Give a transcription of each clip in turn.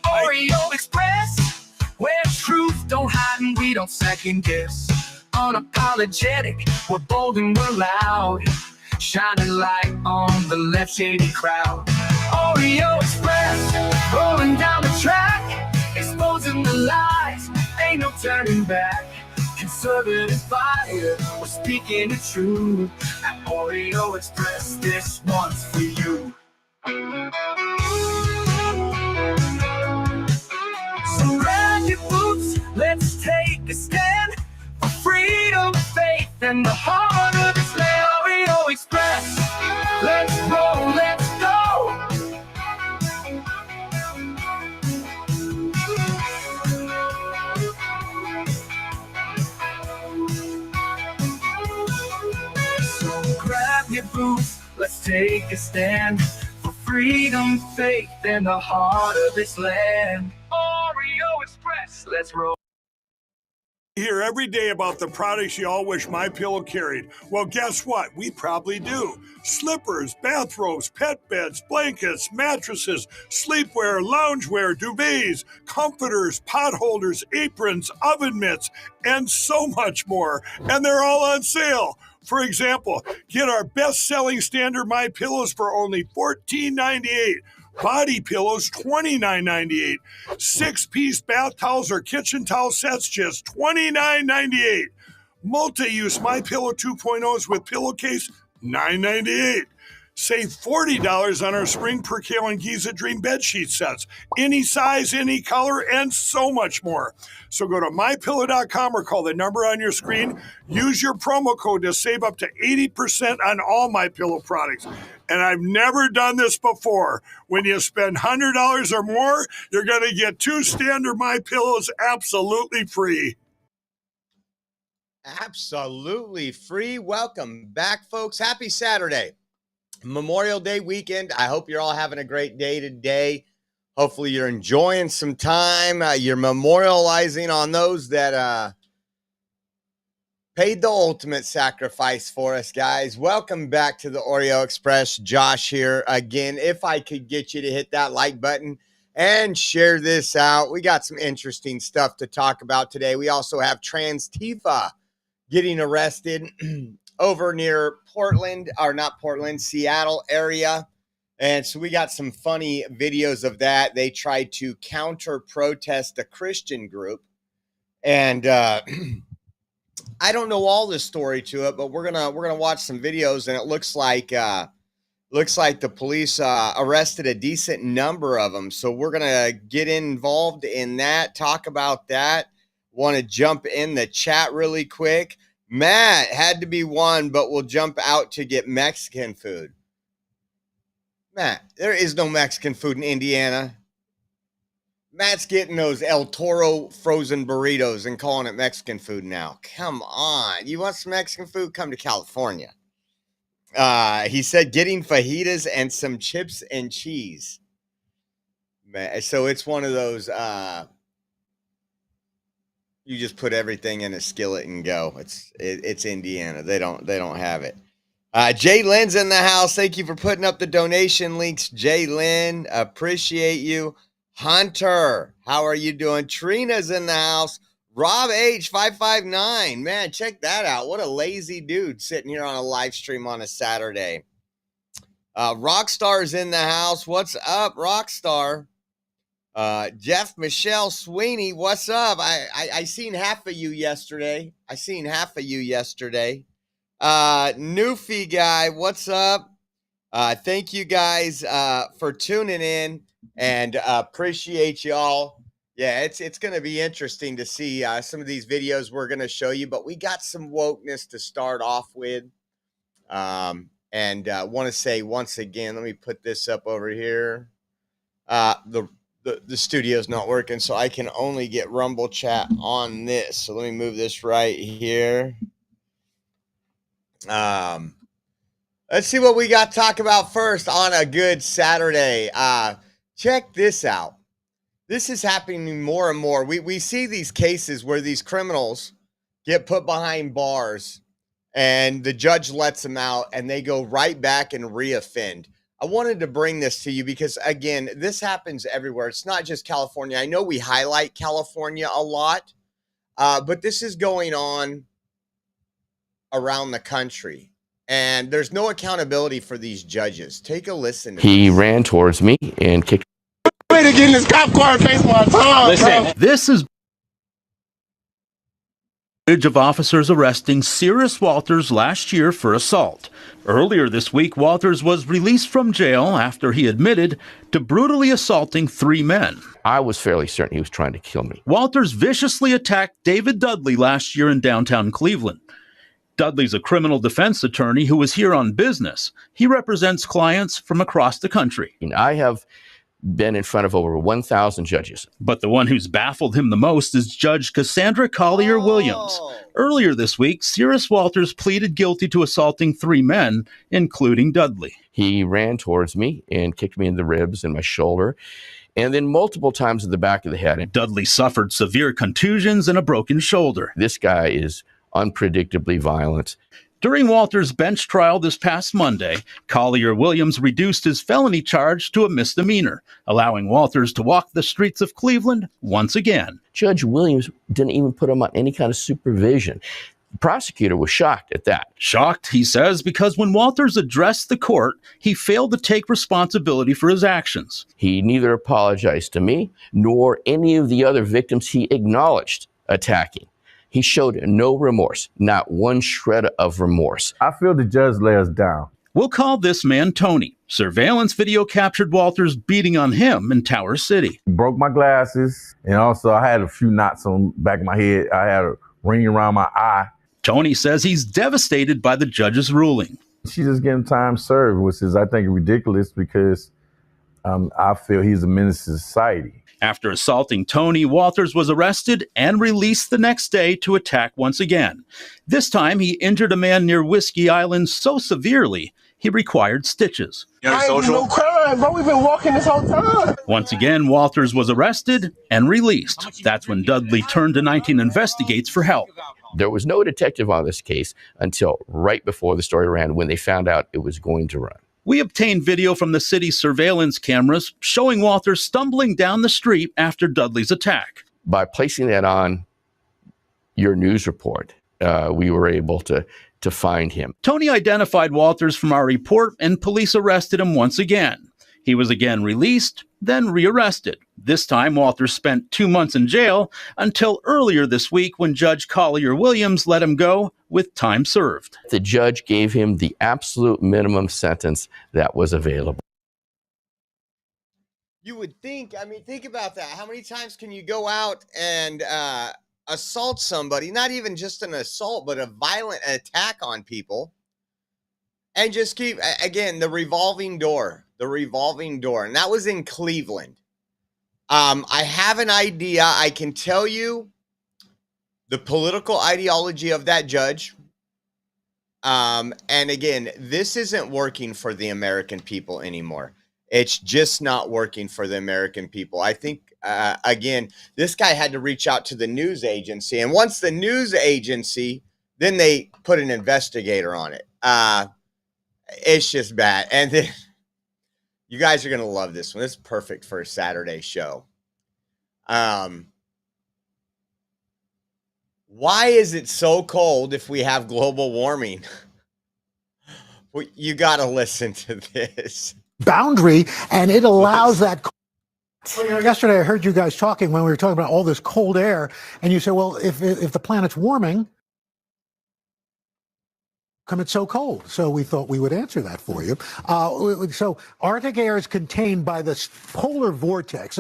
Oreo Express, where truth don't hide and we don't second guess. Unapologetic, we're bold and we're loud, shining light on the left shady crowd. Oreo Express, rolling down the track, exposing the lies, ain't no turning back. Conservative fire, we're speaking the truth. At Oreo Express, this one's for you. So grab your boots, let's take a stand for freedom, faith, and the heart of this land. Oreo Express, let's roll, let's go. So grab your boots, let's take a stand for freedom, faith, and the heart of this land. Oreo Express, let's roll. Hear every day about the products you all wish MyPillow carried. Well, guess what? We probably do. Slippers, bathrobes, pet beds, blankets, mattresses, sleepwear, loungewear, duvets, comforters, pot holders, aprons, oven mitts, and so much more. And they're all on sale. For example, get our best-selling standard MyPillows for only $14.98. Body pillows, $29.98. 6-piece bath towels or kitchen towel sets, just $29.98. Multi-use MyPillow 2.0s with pillowcase, $9.98. Save $40 on our Spring Percale and Giza Dream bedsheet sets. Any size, any color, and so much more. So go to MyPillow.com or call the number on your screen. Use your promo code to save up to 80% on all MyPillow products. And I've never done this before. When you spend $100 or more, you're going to get 2 standard MyPillows absolutely free. Absolutely free. Welcome back, folks. Happy Saturday. Memorial Day weekend. I hope you're all having a great day today. Hopefully you're enjoying some time. You're memorializing on those that paid the ultimate sacrifice for us, guys. Welcome back to the Oreo Express. Josh here again. If I could get you to hit that like button and share this out. We got some interesting stuff to talk about today. We also have Transtifa getting arrested over near Portland, or not Portland, Seattle area. And so we got some funny videos of that. They tried to counter protest a Christian group. And I don't know all the story to it, but we're gonna watch some videos, and it looks like the police arrested a decent number of them. So we're gonna get involved in that, talk about that. Want to jump in the chat really quick. Matt had to be one, but we'll jump out to get Mexican food. Matt, there is no Mexican food in Indiana. Matt's getting those El Toro frozen burritos and calling it Mexican food now. Come on. You want some Mexican food? Come to California. He said getting fajitas and some chips and cheese. So it's one of those... you just put everything in a skillet and go. It's Indiana. They don't have it. Jay Lynn's in the house. Thank you for putting up the donation links, Jay Lynn. Appreciate you. Hunter, how are you doing? Trina's in the house. Rob H559. Man, check that out. What a lazy dude sitting here on a live stream on a Saturday. Rockstar's in the house. What's up, Rockstar? Jeff Michelle Sweeney, what's up? I seen half of you yesterday. Newfie guy, what's up? Thank you guys for tuning in, and appreciate y'all. Yeah, it's going to be interesting to see some of these videos we're going to show you, but we got some wokeness to start off with. And want to say once again, let me put this up over here. The studio's not working, so I can only get Rumble chat on this. So let me move this right here. Let's see what we got to talk about first on a good Saturday. Check this out. This is happening more and more. We see these cases where these criminals get put behind bars and the judge lets them out and they go right back and reoffend. I wanted to bring this to you because, again, this happens everywhere. It's not just California. I know we highlight California a lot, but this is going on around the country. And there's no accountability for these judges. Take a listen to He this. ran towards me and kicked. Way to get in this cop car and face my time. Listen, this is footage of officers arresting Cyrus Walters last year for assault. Earlier this week, Walters was released from jail after he admitted to brutally assaulting 3 men. I was fairly certain he was trying to kill me. Walters viciously attacked David Dudley last year in downtown Cleveland. Dudley's a criminal defense attorney who is here on business. He represents clients from across the country. I have been in front of over 1,000 judges. But the one who's baffled him the most is Judge Cassandra Collier-Williams. Earlier this week, Cyrus Walters pleaded guilty to assaulting 3 men, including Dudley. He ran towards me and kicked me in the ribs and my shoulder, and then multiple times in the back of the head. Dudley suffered severe contusions and a broken shoulder. This guy is unpredictably violent. During Walters' bench trial this past Monday, Collier-Williams reduced his felony charge to a misdemeanor, allowing Walters to walk the streets of Cleveland once again. Judge Williams didn't even put him on any kind of supervision. The prosecutor was shocked at that. Shocked, he says, because when Walters addressed the court, he failed to take responsibility for his actions. He neither apologized to me nor any of the other victims he acknowledged attacking. He showed no remorse, not one shred of remorse. I feel the judge let us down. We'll call this man Tony. Surveillance video captured Walters beating on him in Tower City. He broke my glasses, and also I had a few knots on the back of my head. I had a ring around my eye. Tony says he's devastated by the judge's ruling. She just gave him time served, which is, I think, ridiculous because I feel he's a menace to society. After assaulting Tony, Walters was arrested and released the next day to attack once again. This time, he injured a man near Whiskey Island so severely, he required stitches. I ain't do no crime, bro. We've been walking this whole time. Once again, Walters was arrested and released. That's when Dudley turned to 19 Investigates for help. There was no detective on this case until right before the story ran, when they found out it was going to run. We obtained video from the city's surveillance cameras showing Walters stumbling down the street after Dudley's attack. By placing that on your news report, we were able to find him. Tony identified Walters from our report, and police arrested him once again. He was again released, then rearrested. This time, Walters spent 2 months in jail until earlier this week when Judge Collier-Williams let him go with time served. The judge gave him the absolute minimum sentence that was available. You would think, I mean, think about that. How many times can you go out and assault somebody? Not even just an assault, but a violent attack on people. And just keep, again, the revolving door. And that was in Cleveland. I have an idea. I can tell you the political ideology of that judge. And again, this isn't working for the American people anymore. It's just not working for the American people. I think, again, this guy had to reach out to the news agency. And once the news agency, then they put an investigator on it. It's just bad. And then you guys are going to love this one. It's perfect for a Saturday show. Why is it so cold if we have global warming? Well, you got to listen to this. Boundary, and it allows that. Well, yesterday I heard you guys talking when we were talking about all this cold air, and you said, well, if the planet's warming, come it's so cold? So we thought we would answer that for you. So Arctic air is contained by this polar vortex.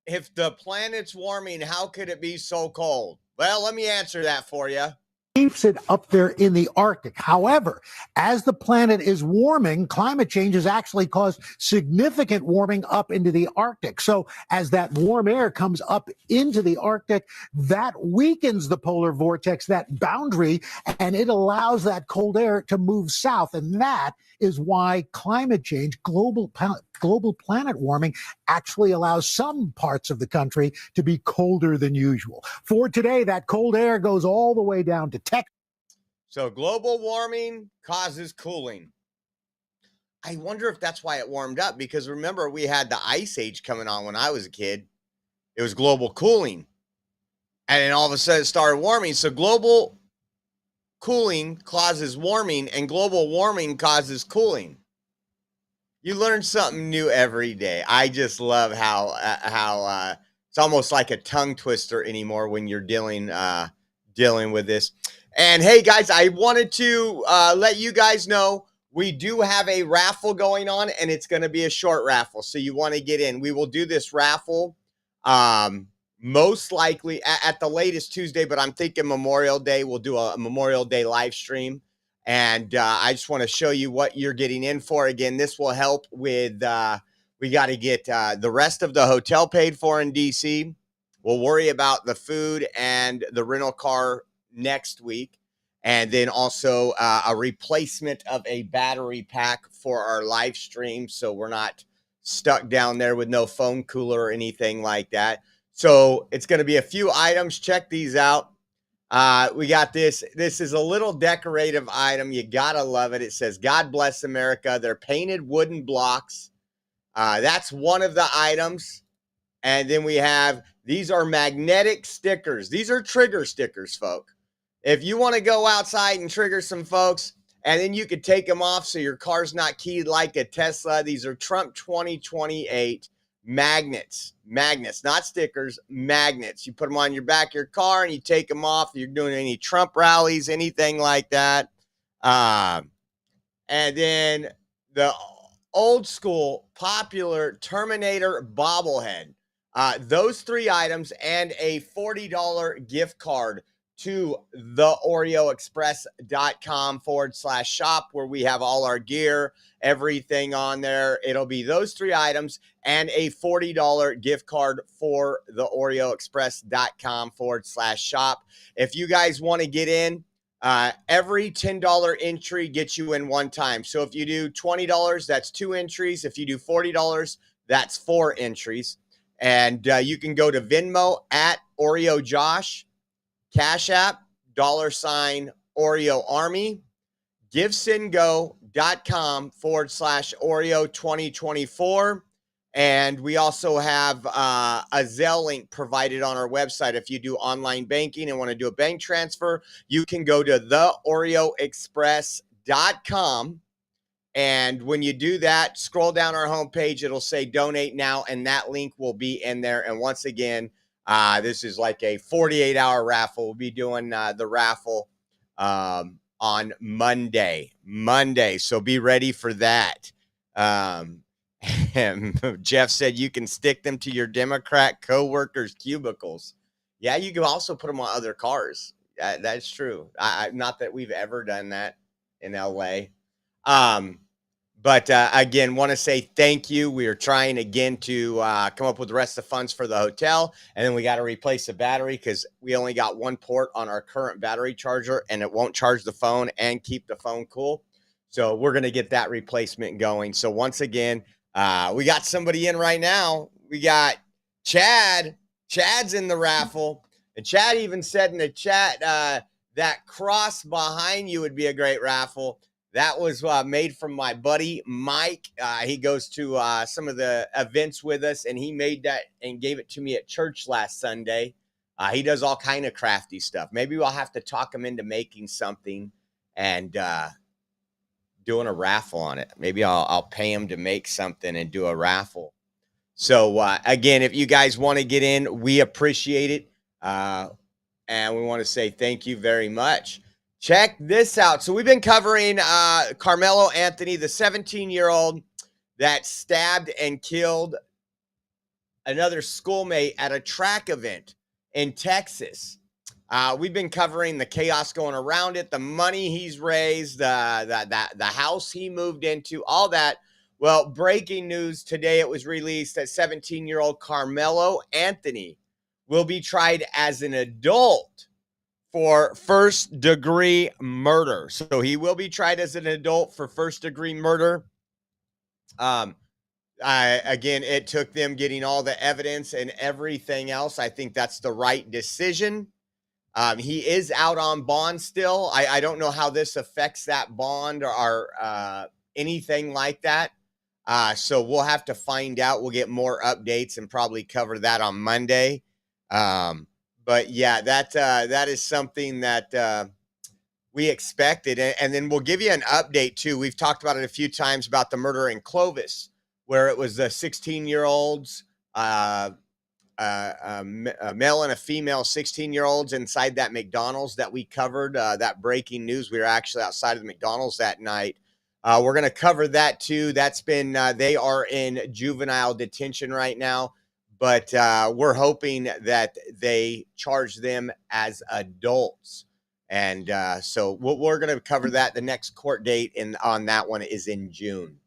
If the planet's warming, how could it be so cold? Well, let me answer that for you. Keeps it up there in the Arctic. However, as the planet is warming, climate change has actually caused significant warming up into the Arctic. So as that warm air comes up into the Arctic, that weakens the polar vortex, that boundary, and it allows that cold air to move south. And that is why climate change, global planet warming, actually allows some parts of the country to be colder than usual. For today, that cold air goes all the way down to Texas. So global warming causes cooling. I wonder if that's why it warmed up, because remember, we had the ice age coming on when I was a kid. It was global cooling. And then all of a sudden it started warming. So global cooling causes warming, and global warming causes cooling. You learn something new every day. I just love how it's almost like a tongue twister anymore when you're dealing with this. And hey, guys, I wanted to let you guys know we do have a raffle going on, and it's going to be a short raffle. So you want to get in. We will do this raffle most likely at the latest Tuesday, but I'm thinking Memorial Day. We'll do a Memorial Day live stream. And I just want to show you what you're getting in for. Again, this will help with, we got to get the rest of the hotel paid for in DC. We'll worry about the food and the rental car next week. And then also a replacement of a battery pack for our live stream, so we're not stuck down there with no phone cooler or anything like that. So it's going to be a few items. Check these out. We got this. This is a little decorative item. You got to love it. It says, God bless America. They're painted wooden blocks. That's one of the items. And then we have, these are magnetic stickers. These are trigger stickers, folks. If you want to go outside and trigger some folks, and then you could take them off so your car's not keyed like a Tesla. These are Trump 2028 magnets, not stickers, magnets. You put them on your back of your car and you take them off. You're doing any Trump rallies, anything like that. And then the old school popular Terminator bobblehead. Those three items and a $40 gift card to the OreoExpress.com/shop, where we have all our gear, everything on there. It'll be those three items and a $40 gift card for the OreoExpress.com/shop. If you guys want to get in, every $10 entry gets you in one time. So if you do $20, that's 2 entries. If you do $40, that's 4 entries. And you can go to Venmo at Oreo Josh, Cash App, $Oreo Army, GiveSendGo.com/Oreo 2024. And we also have a Zelle link provided on our website. If you do online banking and want to do a bank transfer, you can go to theoreoexpress.com. And when you do that, scroll down our homepage. It'll say donate now, and that link will be in there. And once again, this is like a 48-hour raffle. We'll be doing the raffle on Monday. So be ready for that. Jeff said you can stick them to your Democrat co-workers' cubicles. Yeah, you can also put them on other cars. That's true. Not that we've ever done that in LA. But again, want to say thank you. We are trying again to come up with the rest of the funds for the hotel. And then we got to replace the battery because we only got one port on our current battery charger, and it won't charge the phone and keep the phone cool. So we're going to get that replacement going. So once again, we got somebody in right now. We got Chad. Chad's in the raffle. And Chad even said in the chat that cross behind you would be a great raffle. That was made from my buddy, Mike. He goes to some of the events with us, and he made that and gave it to me at church last Sunday. He does all kind of crafty stuff. Maybe we'll have to talk him into making something and doing a raffle on it. Maybe I'll pay him to make something and do a raffle. So, again, if you guys want to get in, we appreciate it. And we want to say thank you very much. Check this out. So we've been covering Carmelo Anthony, the 17-year-old that stabbed and killed another schoolmate at a track event in Texas. We've been covering the chaos going around it, the money he's raised, the house he moved into, all that. Well, breaking news today, it was released that 17-year-old Carmelo Anthony will be tried as an adult for first-degree murder. So he will be tried as an adult for first-degree murder. Again, it took them getting all the evidence and everything else. I think that's the right decision. He is out on bond still. I don't know how this affects that bond or anything like that. So we'll have to find out. We'll get more updates and probably cover that on Monday. But yeah, that is something that we expected. And then we'll give you an update too. We've talked about it a few times about the murder in Clovis, where it was the 16-year-olds, a male and a female 16-year-olds inside that McDonald's that we covered, that breaking news. We were actually outside of the McDonald's that night. We're going to cover that too. That's been, they are in juvenile detention right now, but we're hoping that they charge them as adults. And so we're going to cover that. The next court date on that one is in June.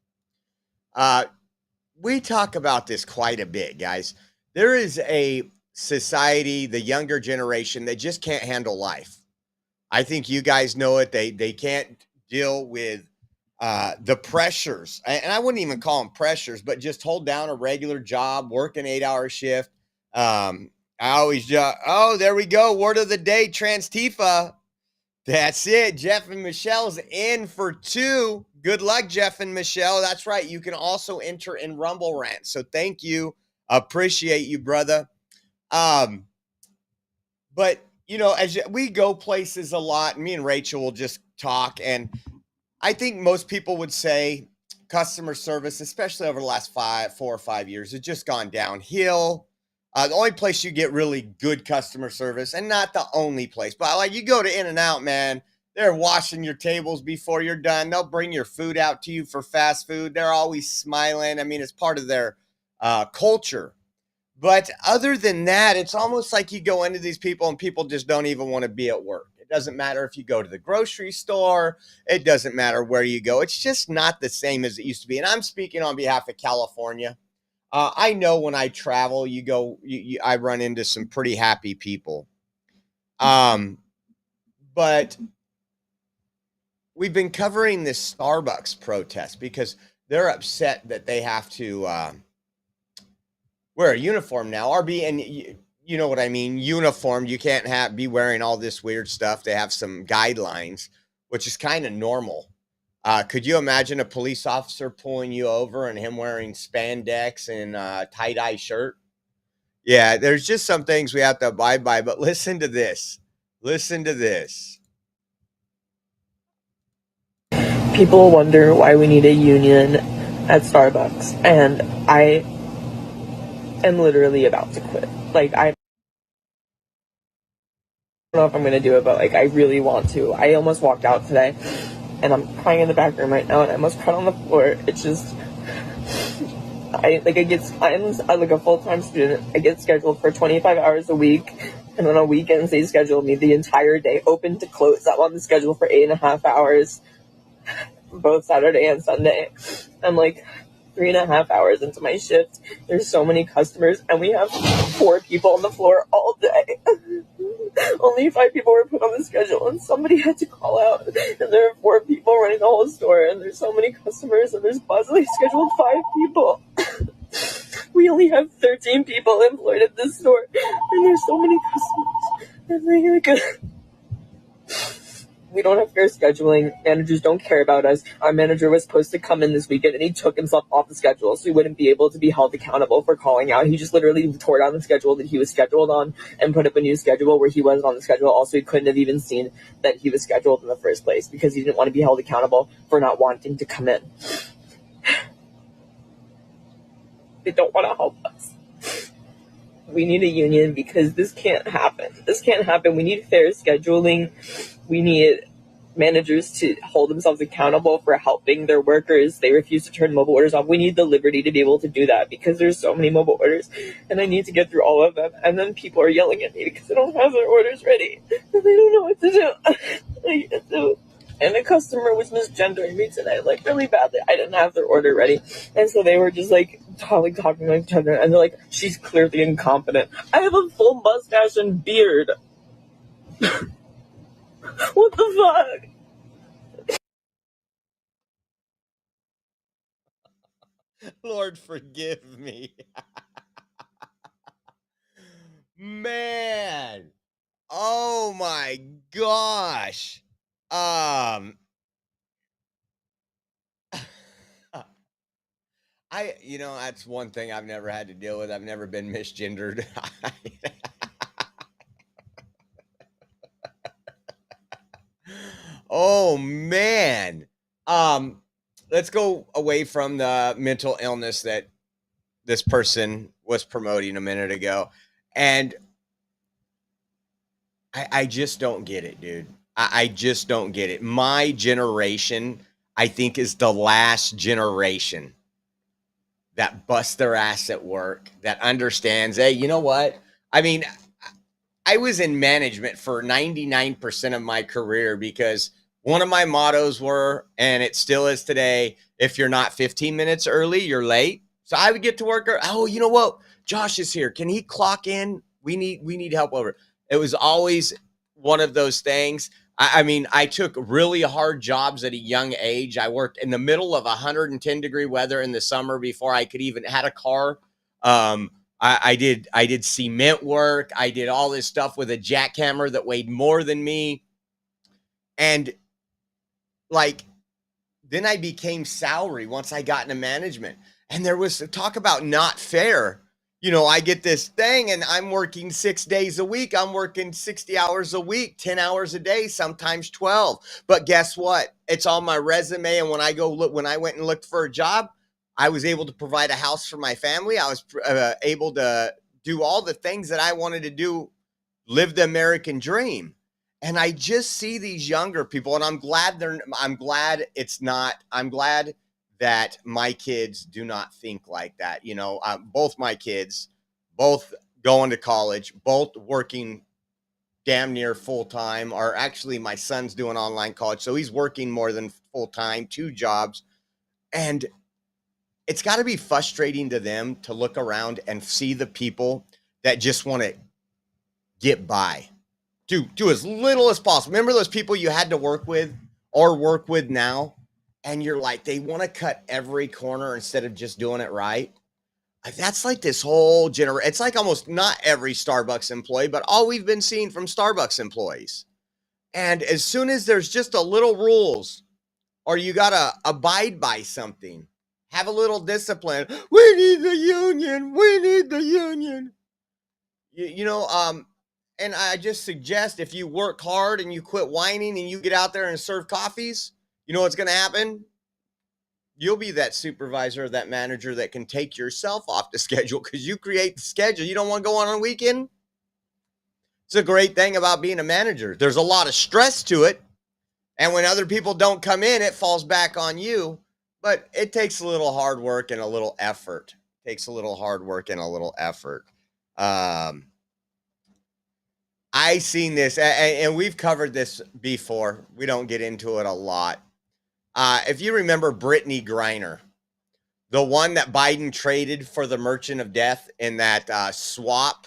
We talk about this quite a bit, guys. There is a society, the younger generation, that just can't handle life. I think you guys know it. They can't deal with the pressures. And I wouldn't even call them pressures, but just hold down a regular job, work an 8-hour shift. I always oh, there we go. Word of the day, Transtifa. That's it. Jeff and Michelle's in for 2. Good luck, Jeff and Michelle. That's right. You can also enter in Rumble Rant. So thank you. Appreciate you, brother. But, you know, as we go places a lot, me and Rachel will just talk. And I think most people would say customer service, especially over the last 4 or 5 years, has just gone downhill. The only place you get really good customer service, and not the only place, but like you go to In-N-Out, man, they're washing your tables before you're done. They'll bring your food out to you for fast food. They're always smiling. I mean, it's part of their culture. But other than that, it's almost like you go into these people and people just don't even want to be at work. It doesn't matter if you go to the grocery store. It doesn't matter where you go. It's just not the same as it used to be. And I'm speaking on behalf of California. I know when I travel, I run into some pretty happy people. But we've been covering this Starbucks protest because they're upset that they have to wear a uniform now. And you know what I mean? Uniformed. You can't be wearing all this weird stuff. They have some guidelines, which is kind of normal. Could you imagine a police officer pulling you over and him wearing spandex and a tie-dye shirt? Yeah, there's just some things we have to abide by, but listen to this. Listen to this. People wonder why we need a union at Starbucks, and I am literally about to quit. Like, I don't know if I'm going to do it, but, like, I really want to. I almost walked out today. And I'm crying in the back room right now, and I almost cried on the floor. It's just, I'm like a full-time student. I get scheduled for 25 hours a week, and then on weekends they schedule me the entire day, open to close. I'm on the schedule for 8.5 hours, both Saturday and Sunday. I'm like 3.5 hours into my shift. There's so many customers, and we have 4 people on the floor all day. Only 5 people were put on the schedule, and somebody had to call out. And there are 4 people running the whole store, and there's so many customers, and there's possibly scheduled 5 people. We only have 13 people employed at this store, and there's so many customers. We don't have fair scheduling. Managers don't care about us. Our manager was supposed to come in this weekend, and he took himself off the schedule, so he wouldn't be able to be held accountable for calling out. He just literally tore down the schedule that he was scheduled on and put up a new schedule where he wasn't on the schedule. Also, he couldn't have even seen that he was scheduled in the first place because he didn't want to be held accountable for not wanting to come in. They don't want to help us. We need a union because this can't happen. This can't happen. We need fair scheduling. We need managers to hold themselves accountable for helping their workers. They refuse to turn mobile orders off. We need the liberty to be able to do that because there's so many mobile orders and I need to get through all of them. And then people are yelling at me because they don't have their orders ready and they don't know what to do. And a customer was misgendering me today, like really badly. I didn't have their order ready. And so they were just like talking to each other, and they're like, she's clearly incompetent. I have a full mustache and beard. What the fuck? Lord, forgive me. Man. Oh my gosh. That's one thing I've never had to deal with. I've never been misgendered. Oh man. Um, let's go away from the mental illness that this person was promoting a minute ago. And I just don't get it, dude. I just don't get it. My generation, I think, is the last generation that busts their ass at work, that understands, hey, you know what? I mean, I was in management for 99% of my career because one of my mottos were, and it still is today, if you're not 15 minutes early, you're late. So I would get to work. Oh, you know what? Josh is here. Can he clock in? We need help over. It was always one of those things. I mean, I took really hard jobs at a young age. I worked in the middle of 110-degree weather in the summer before I could even had a car. I did cement work. I did all this stuff with a jackhammer that weighed more than me. And like, then I became salary once I got into management. And there was talk about not fair. I get this thing and I'm working 6 days a week. I'm working 60 hours a week, 10 hours a day, sometimes 12. But guess what? It's on my resume. And when I went and looked for a job, I was able to provide a house for my family. I was able to do all the things that I wanted to do, live the American dream. And I just see these younger people, and I'm glad that my kids do not think like that. Both my kids, both going to college, both working damn near full time, or actually my son's doing online college. So he's working more than full time, 2 jobs. And it's got to be frustrating to them to look around and see the people that just want to get by. Do as little as possible. Remember those people you had to work with or work with now? And you're like, they want to cut every corner instead of just doing it right. That's like this whole generation. It's like almost not every Starbucks employee, but all we've been seeing from Starbucks employees. And as soon as there's just a little rules or you got to abide by something, have a little discipline. We need the union. We need the union. And I just suggest if you work hard and you quit whining and you get out there and serve coffees, you know what's going to happen? You'll be that supervisor or that manager that can take yourself off the schedule because you create the schedule. You don't want to go on a weekend. It's a great thing about being a manager. There's a lot of stress to it. And when other people don't come in, it falls back on you. But it takes a little hard work and a little effort. I seen this, and we've covered this before. We don't get into it a lot. If you remember Brittany Griner, the one that Biden traded for the Merchant of Death in that swap,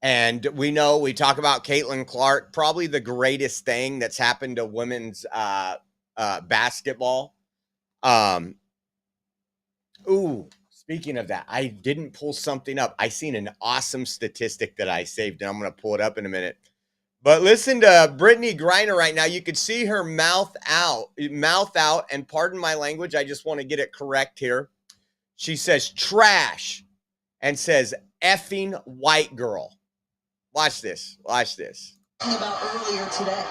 and we talk about Caitlin Clark, probably the greatest thing that's happened to women's basketball. Speaking of that, I didn't pull something up. I seen an awesome statistic that I saved, and I'm going to pull it up in a minute. But listen to Brittany Griner right now. You could see her mouth out, and pardon my language, I just want to get it correct here. She says trash and says effing white girl. Watch this. About earlier today,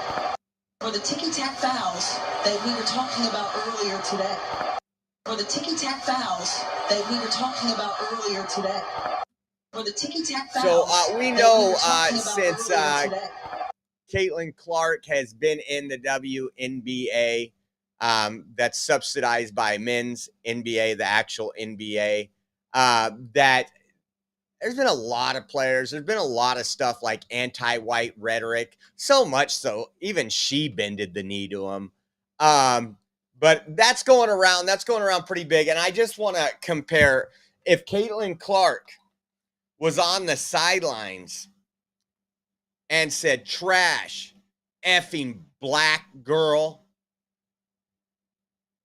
or the ticky-tack fouls that we were talking about earlier today. For the ticky-tack fouls that we were talking about earlier today. For the ticky-tack fouls. So we know since Caitlin Clark has been in the WNBA, that's subsidized by men's NBA, the actual NBA, that there's been a lot of players. There's been a lot of stuff like anti-white rhetoric, so much so even she bended the knee to him. But that's going around pretty big. And I just want to compare, if Caitlin Clark was on the sidelines and said, trash, effing black girl,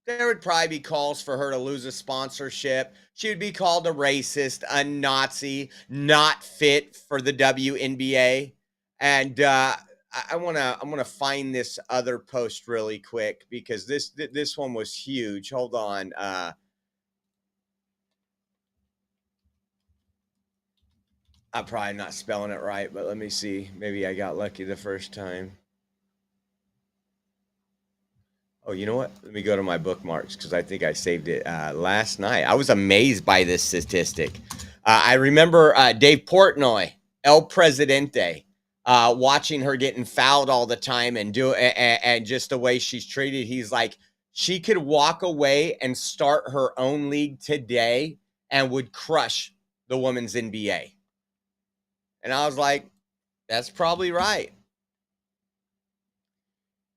there would probably be calls for her to lose a sponsorship. She would be called a racist, a Nazi, not fit for the WNBA. And I'm gonna find this other post really quick because this one was huge. Hold on. I'm probably not spelling it right, but let me see. Maybe I got lucky the first time. Oh, you know what? Let me go to my bookmarks because I think I saved it last night. I was amazed by this statistic. I remember Dave Portnoy, El Presidente, watching her getting fouled all the time and just the way she's treated. He's like, she could walk away and start her own league today and would crush the women's NBA. And I was like, that's probably right.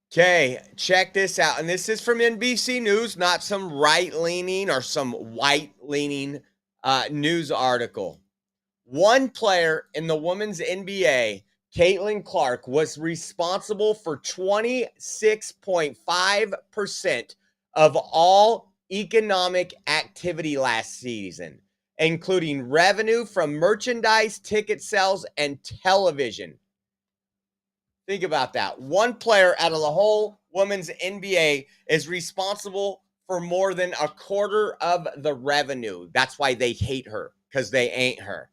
Okay, check this out. And this is from NBC News, not some right-leaning or some white-leaning news article. One player in the women's NBA, Caitlin Clark, was responsible for 26.5% of all economic activity last season, including revenue from merchandise, ticket sales, and television. Think about that. One player out of the whole women's NBA is responsible for more than a quarter of the revenue. That's why they hate her, because they ain't her.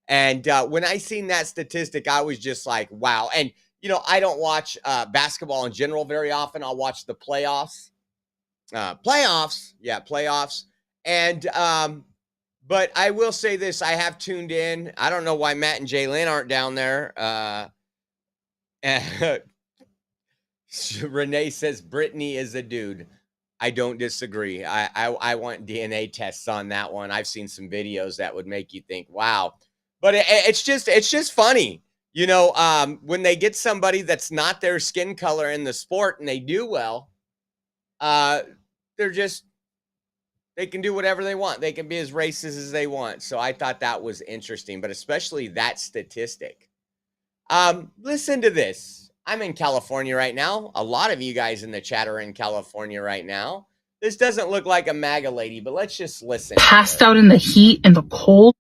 And when I seen that statistic, I was just like, wow. And, you know, I don't watch basketball in general very often. I'll watch the playoffs. Playoffs. And, but I will say this, I have tuned in. I don't know why Matt and Jalen aren't down there. Renee says Brittany is a dude. I don't disagree. I want DNA tests on that one. I've seen some videos that would make you think, wow. But it's just funny, you know, when they get somebody that's not their skin color in the sport and they do well, they can do whatever they want. They can be as racist as they want. So I thought that was interesting, but especially that statistic. Listen to this. I'm in California right now. A lot of you guys in the chat are in California right now. This doesn't look like a MAGA lady, but let's just listen. Passed out in the heat and the cold.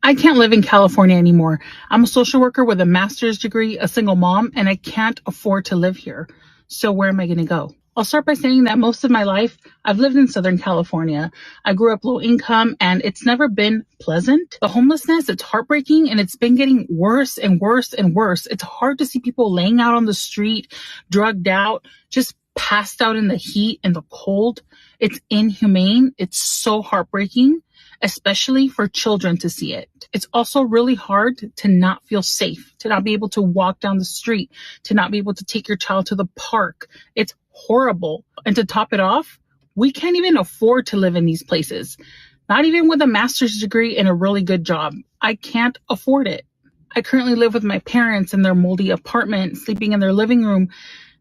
I can't live in California anymore. I'm a social worker with a master's degree, a single mom, and I can't afford to live here. So where am I going to go? I'll start by saying that most of my life, I've lived in Southern California. I grew up low income and it's never been pleasant. The homelessness, it's heartbreaking and it's been getting worse and worse and worse. It's hard to see people laying out on the street, drugged out, just passed out in the heat and the cold. It's inhumane. It's so heartbreaking, especially for children to see it. It's also really hard to not feel safe, to not be able to walk down the street, to not be able to take your child to the park. It's horrible. And to top it off, we can't even afford to live in these places. Not even with a master's degree and a really good job. I can't afford it. I currently live with my parents in their moldy apartment, sleeping in their living room.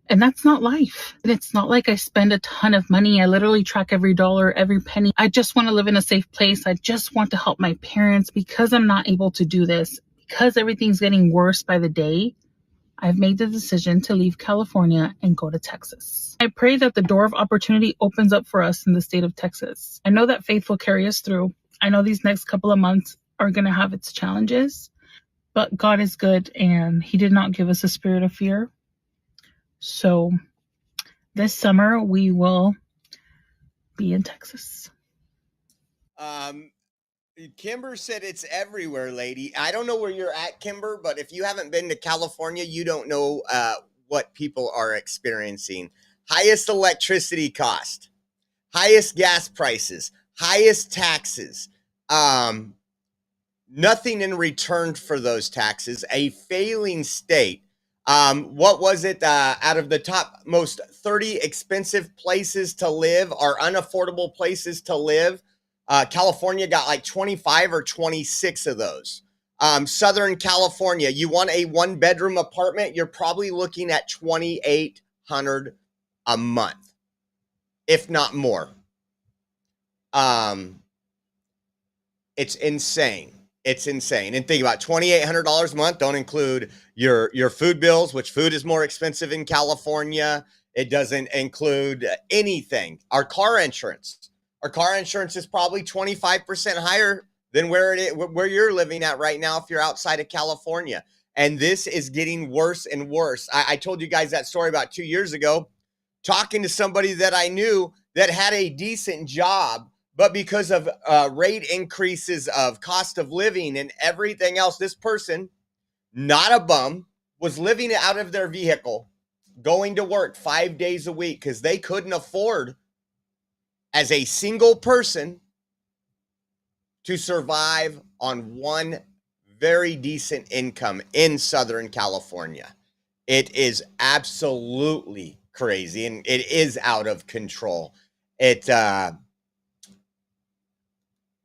And that's not life. And it's not like I spend a ton of money. I literally track every dollar, every penny. I just want to live in a safe place. I just want to help my parents. Because I'm not able to do this, because everything's getting worse by the day, I've made the decision to leave California and go to Texas. I pray that the door of opportunity opens up for us in the state of Texas. I know that faith will carry us through. I know these next couple of months are going to have its challenges, but God is good and He did not give us a spirit of fear. So this summer we will be in Texas. Kimber said it's everywhere, lady. I don't know where you're at, Kimber, but if you haven't been to California, you don't know what people are experiencing. Highest electricity cost, highest gas prices, highest taxes, nothing in return for those taxes, a failing state. What was it? Out of the top most 30 expensive places to live or unaffordable places to live, California got like 25 or 26 of those. Southern California, you want a one-bedroom apartment, you're probably looking at $2,800 a month, if not more. It's insane. It's insane. And think about $2,800 a month. Don't include your food bills, which food is more expensive in California. It doesn't include anything. Our car insurance. Our car insurance is probably 25% higher than where you're living at right now if you're outside of California. And this is getting worse and worse. I told you guys that story about 2 years ago, talking to somebody that I knew that had a decent job, But because of rate increases of cost of living and everything else, this person, not a bum, was living out of their vehicle, going to work 5 days a week because they couldn't afford, as a single person, to survive on one very decent income in Southern California. It is absolutely crazy, and it is out of control.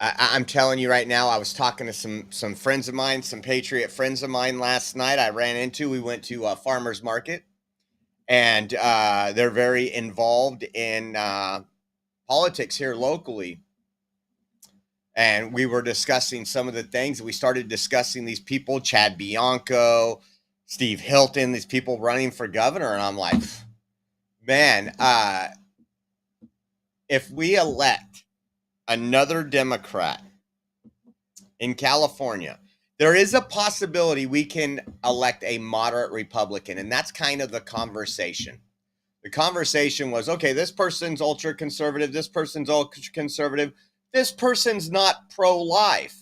I'm telling you right now, I was talking to some friends of mine, some Patriot friends of mine last night. We went to a farmer's market, and they're very involved in politics here locally. And we were discussing some of the things. We started discussing these people, Chad Bianco, Steve Hilton, these people running for governor. And I'm like, man, if we elect another Democrat in California, there is a possibility we can elect a moderate Republican. And that's kind of the conversation. The conversation was, okay, this person's ultra conservative. This person's ultra conservative. This person's not pro-life,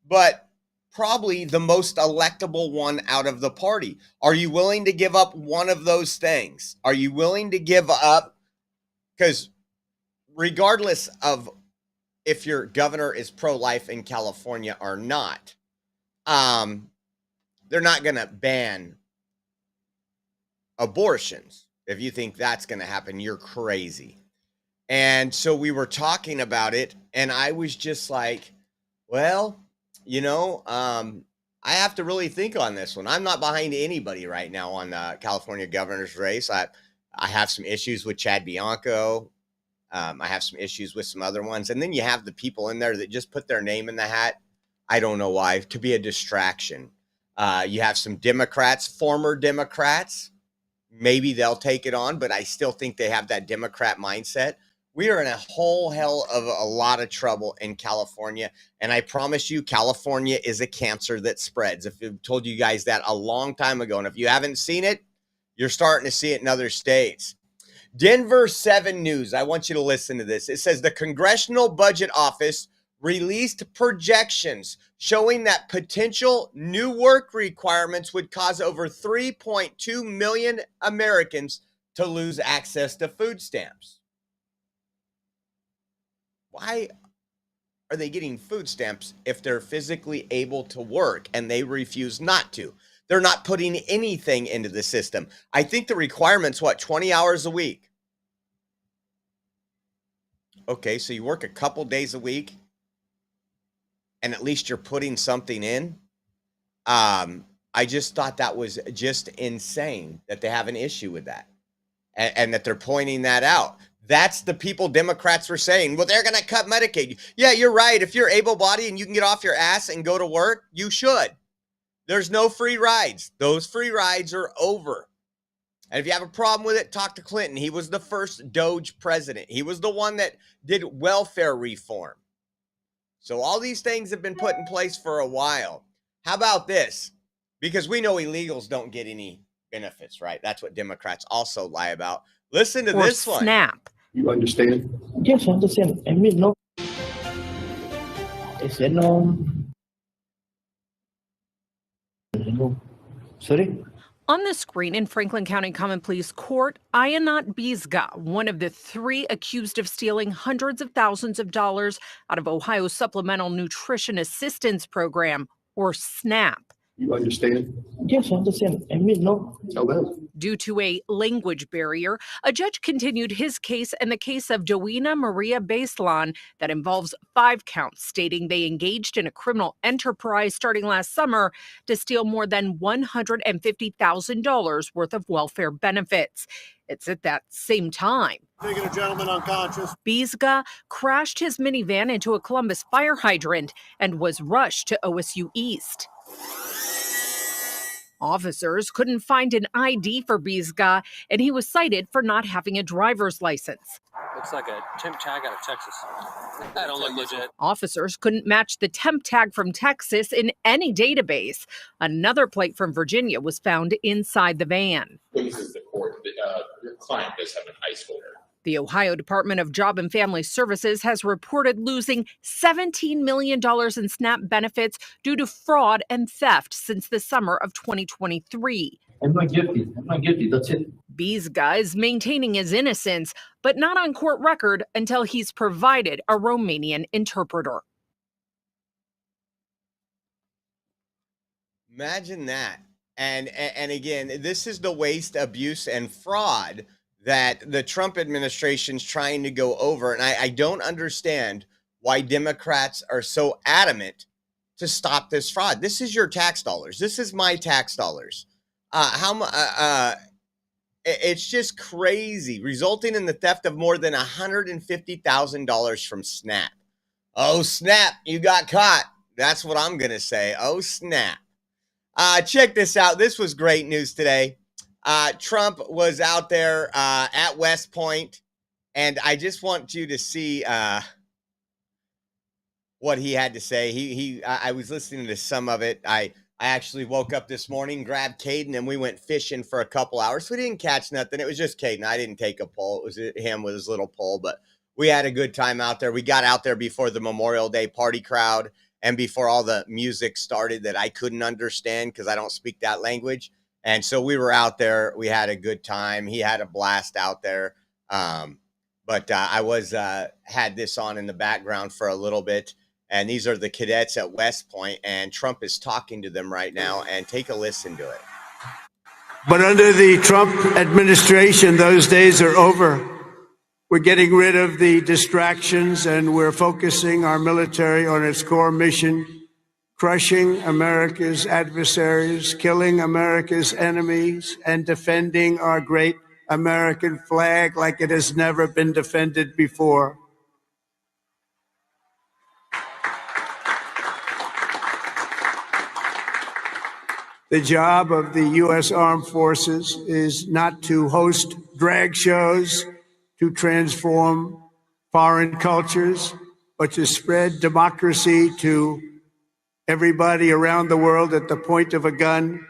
but probably the most electable one out of the party. Are you willing to give up one of those things? Are you willing to give up? Because regardless of if your governor is pro-life in California or not, they're not going to ban abortions. If you think that's going to happen, you're crazy. And so we were talking about it, and I was just like, well, I have to really think on this one. I'm not behind anybody right now on the California governor's race. I have some issues with Chad Bianco. I have some issues with some other ones. And then you have the people in there that just put their name in the hat. I don't know why, to be a distraction. You have some Democrats, former Democrats. Maybe they'll take it on, but I still think they have that Democrat mindset. We are in a whole hell of a lot of trouble in California. And I promise you, California is a cancer that spreads. If I've told you guys that a long time ago, and if you haven't seen it, you're starting to see it in other states. Denver 7 News, I want you to listen to this. It says the Congressional Budget Office released projections showing that potential new work requirements would cause over 3.2 million Americans to lose access to food stamps. Why are they getting food stamps if they're physically able to work and they refuse not to? They're not putting anything into the system. I think the requirement's 20 hours a week. Okay, so you work a couple days a week and at least you're putting something in. I just thought that was just insane that they have an issue with that and that they're pointing that out. That's the people Democrats were saying, well, they're going to cut Medicaid. Yeah, you're right. If you're able-bodied and you can get off your ass and go to work, you should. There's no free rides. Those free rides are over. And if you have a problem with it, talk to Clinton. He was the first Doge president. He was the one that did welfare reform. So all these things have been put in place for a while. How about this? Because we know illegals don't get any benefits, right? That's what Democrats also lie about. Listen to this one. SNAP. You understand? Yes, I understand. I mean, no. I said no. No. Sorry? On the screen in Franklin County Common Pleas Court, Ayanat Bizga, one of the 3 accused of stealing hundreds of thousands of dollars out of Ohio's Supplemental Nutrition Assistance Program, or SNAP. You understand? Yes, I understand. I mean, no. Tell them. Due to a language barrier, a judge continued his case and the case of Dowena Maria Baselan that involves 5 counts, stating they engaged in a criminal enterprise starting last summer to steal more than $150,000 worth of welfare benefits. It's at that same time Taking a gentleman unconscious. Bizga crashed his minivan into a Columbus fire hydrant and was rushed to OSU East. Officers couldn't find an ID for Bizga, and he was cited for not having a driver's license. Looks like a temp tag out of Texas. That don't look legit. Officers couldn't match the temp tag from Texas in any database. Another plate from Virginia was found inside the van. Witnesses the court, your client does have an high schooler. The Ohio Department of Job and Family Services has reported losing $17 million in SNAP benefits due to fraud and theft since the summer of 2023. I'm not guilty. I'm not guilty. That's it. Bizga is maintaining his innocence, but not on court record until he's provided a Romanian interpreter. Imagine that. And again, this is the waste, abuse, and fraud that the Trump administration's trying to go over. And I don't understand why Democrats are so adamant to stop this fraud. This is your tax dollars. This is my tax dollars. It's just crazy, resulting in the theft of more than $150,000 from SNAP. Oh, snap, you got caught. That's what I'm going to say. Oh, snap. Check this out. This was great news today. Trump was out there at West Point, and I just want you to see what he had to say. I was listening to some of it. I actually woke up this morning, grabbed Caden, and we went fishing for a couple hours. We didn't catch nothing. It was just Caden. I didn't take a pole. It was him with his little pole, but we had a good time out there. We got out there before the Memorial Day party crowd and before all the music started that I couldn't understand because I don't speak that language. And so we were out there. We had a good time. He had a blast out there. But I was had this on in the background for a little bit. And these are the cadets at West Point, and Trump is talking to them right now. And take a listen to it. But under the Trump administration, those days are over. We're getting rid of the distractions, and we're focusing our military on its core mission, crushing America's adversaries, killing America's enemies, and defending our great American flag like it has never been defended before. The job of the U.S. Armed Forces is not to host drag shows, to transform foreign cultures, but to spread democracy to everybody around the world at the point of a gun.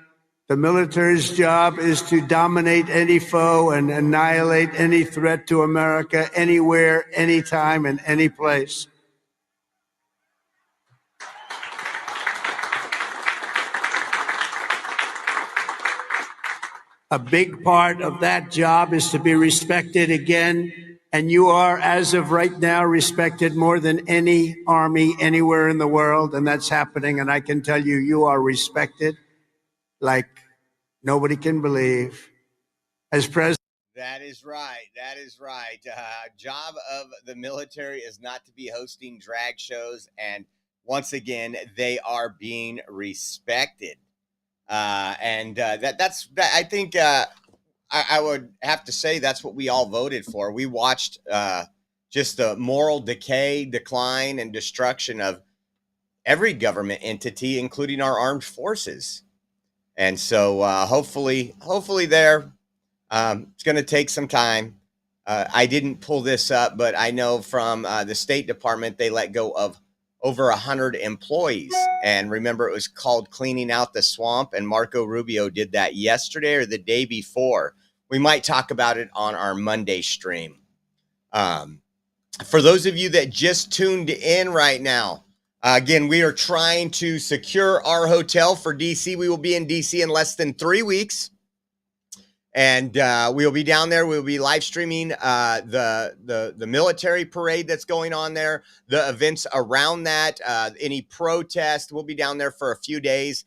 The military's job is to dominate any foe and annihilate any threat to America anywhere, anytime, and any place. A big part of that job is to be respected again, and you are, as of right now, respected more than any army anywhere in the world, and that's happening, and I can tell you, you are respected like nobody can believe. As president, That is right. That is right. Job of the military is not to be hosting drag shows, and once again, they are being respected. That's I think I would have to say that's what we all voted for. We watched just the moral decline, and destruction of every government entity, including our armed forces. And so hopefully there, it's going to take some time. I didn't pull this up, but I know from the State Department, they let go of over 100 employees. And remember, it was called cleaning out the swamp. And Marco Rubio did that yesterday or the day before. We might talk about it on our Monday stream. For those of you that just tuned in right now, again, we are trying to secure our hotel for DC. We will be in DC in less than 3 weeks. And we'll be down there. We'll be live streaming the military parade that's going on there, the events around that, any protest. We'll be down there for a few days.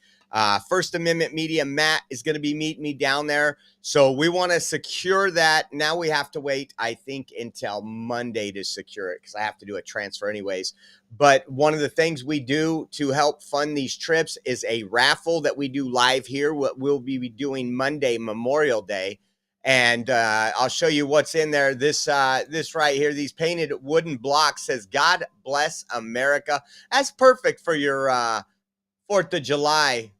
First Amendment Media, Matt, is going to be meeting me down there. So we want to secure that. Now we have to wait, I think, until Monday to secure it because I have to do a transfer anyways. But one of the things we do to help fund these trips is a raffle that we do live here. What we'll be doing Monday, Memorial Day. And I'll show you what's in there. This right here, these painted wooden blocks says, "God bless America." That's perfect for your 4th of July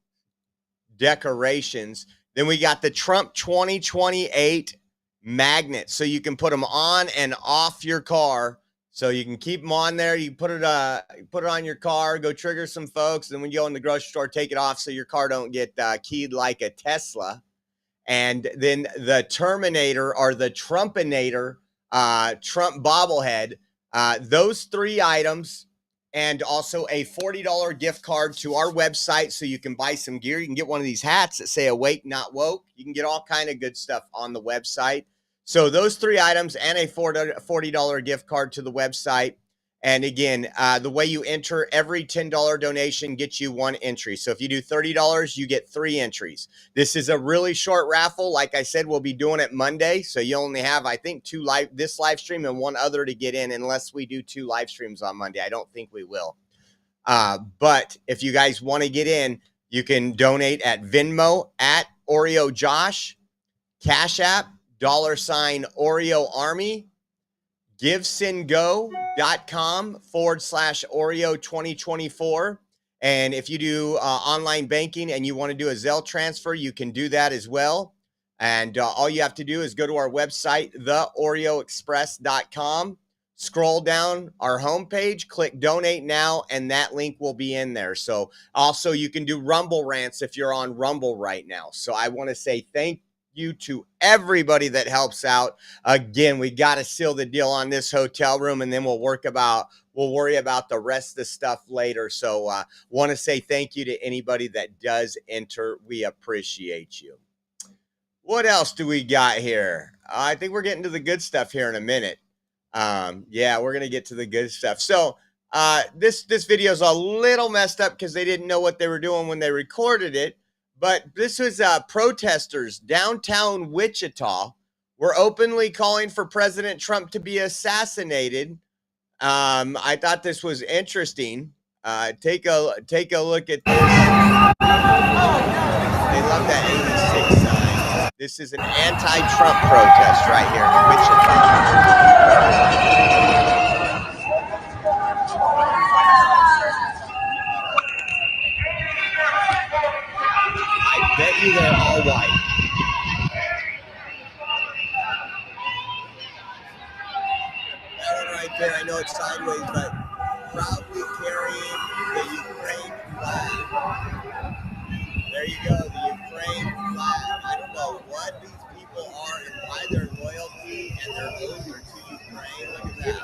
decorations. Then we got the Trump 2028 magnets. So you can put them on and off your car. So you can keep them on there. You put it on your car, go trigger some folks. And when you go in the grocery store, take it off so your car don't get keyed like a Tesla. And then the Terminator or the Trumpinator Trump bobblehead. Those 3 items, and also a $40 gift card to our website so you can buy some gear. You can get one of these hats that say awake, not woke. You can get all kind of good stuff on the website. So those 3 items and a $40 gift card to the website. And again, the way you enter, every $10 donation gets you 1 entry. So if you do $30, you get 3 entries. This is a really short raffle. Like I said, we'll be doing it Monday. So you only have, I think, this live stream and 1 other to get in, unless we do 2 live streams on Monday. I don't think we will. But if you guys want to get in, you can donate at Venmo at Oreo Josh, Cash App, $Oreo Army, givesendgo.com/Oreo 2024. And if you do online banking and you want to do a Zelle transfer, you can do that as well. And all you have to do is go to our website, theoreoexpress.com, scroll down our homepage, click donate now, and that link will be in there. So also you can do Rumble rants if you're on Rumble right now. So I want to say thank you to everybody that helps out. Again, we got to seal the deal on this hotel room, and then we'll worry about the rest of the stuff later. So want to say thank you to anybody that does enter. We appreciate you. What else do we got here? I think we're getting to the good stuff here in a minute. Yeah, we're going to get to the good stuff. So this video is a little messed up because they didn't know what they were doing when they recorded it. But this was protesters downtown Wichita were openly calling for President Trump to be assassinated. I thought this was interesting. Take a look at this. They love that 86 sign. This is an anti-Trump protest right here in Wichita. I bet you they're all white. That one right there, I know it's sideways, but proudly carrying the Ukraine flag. There you go, the Ukraine flag. I don't know what these people are and why their loyalty and their oath are to Ukraine. Look at that.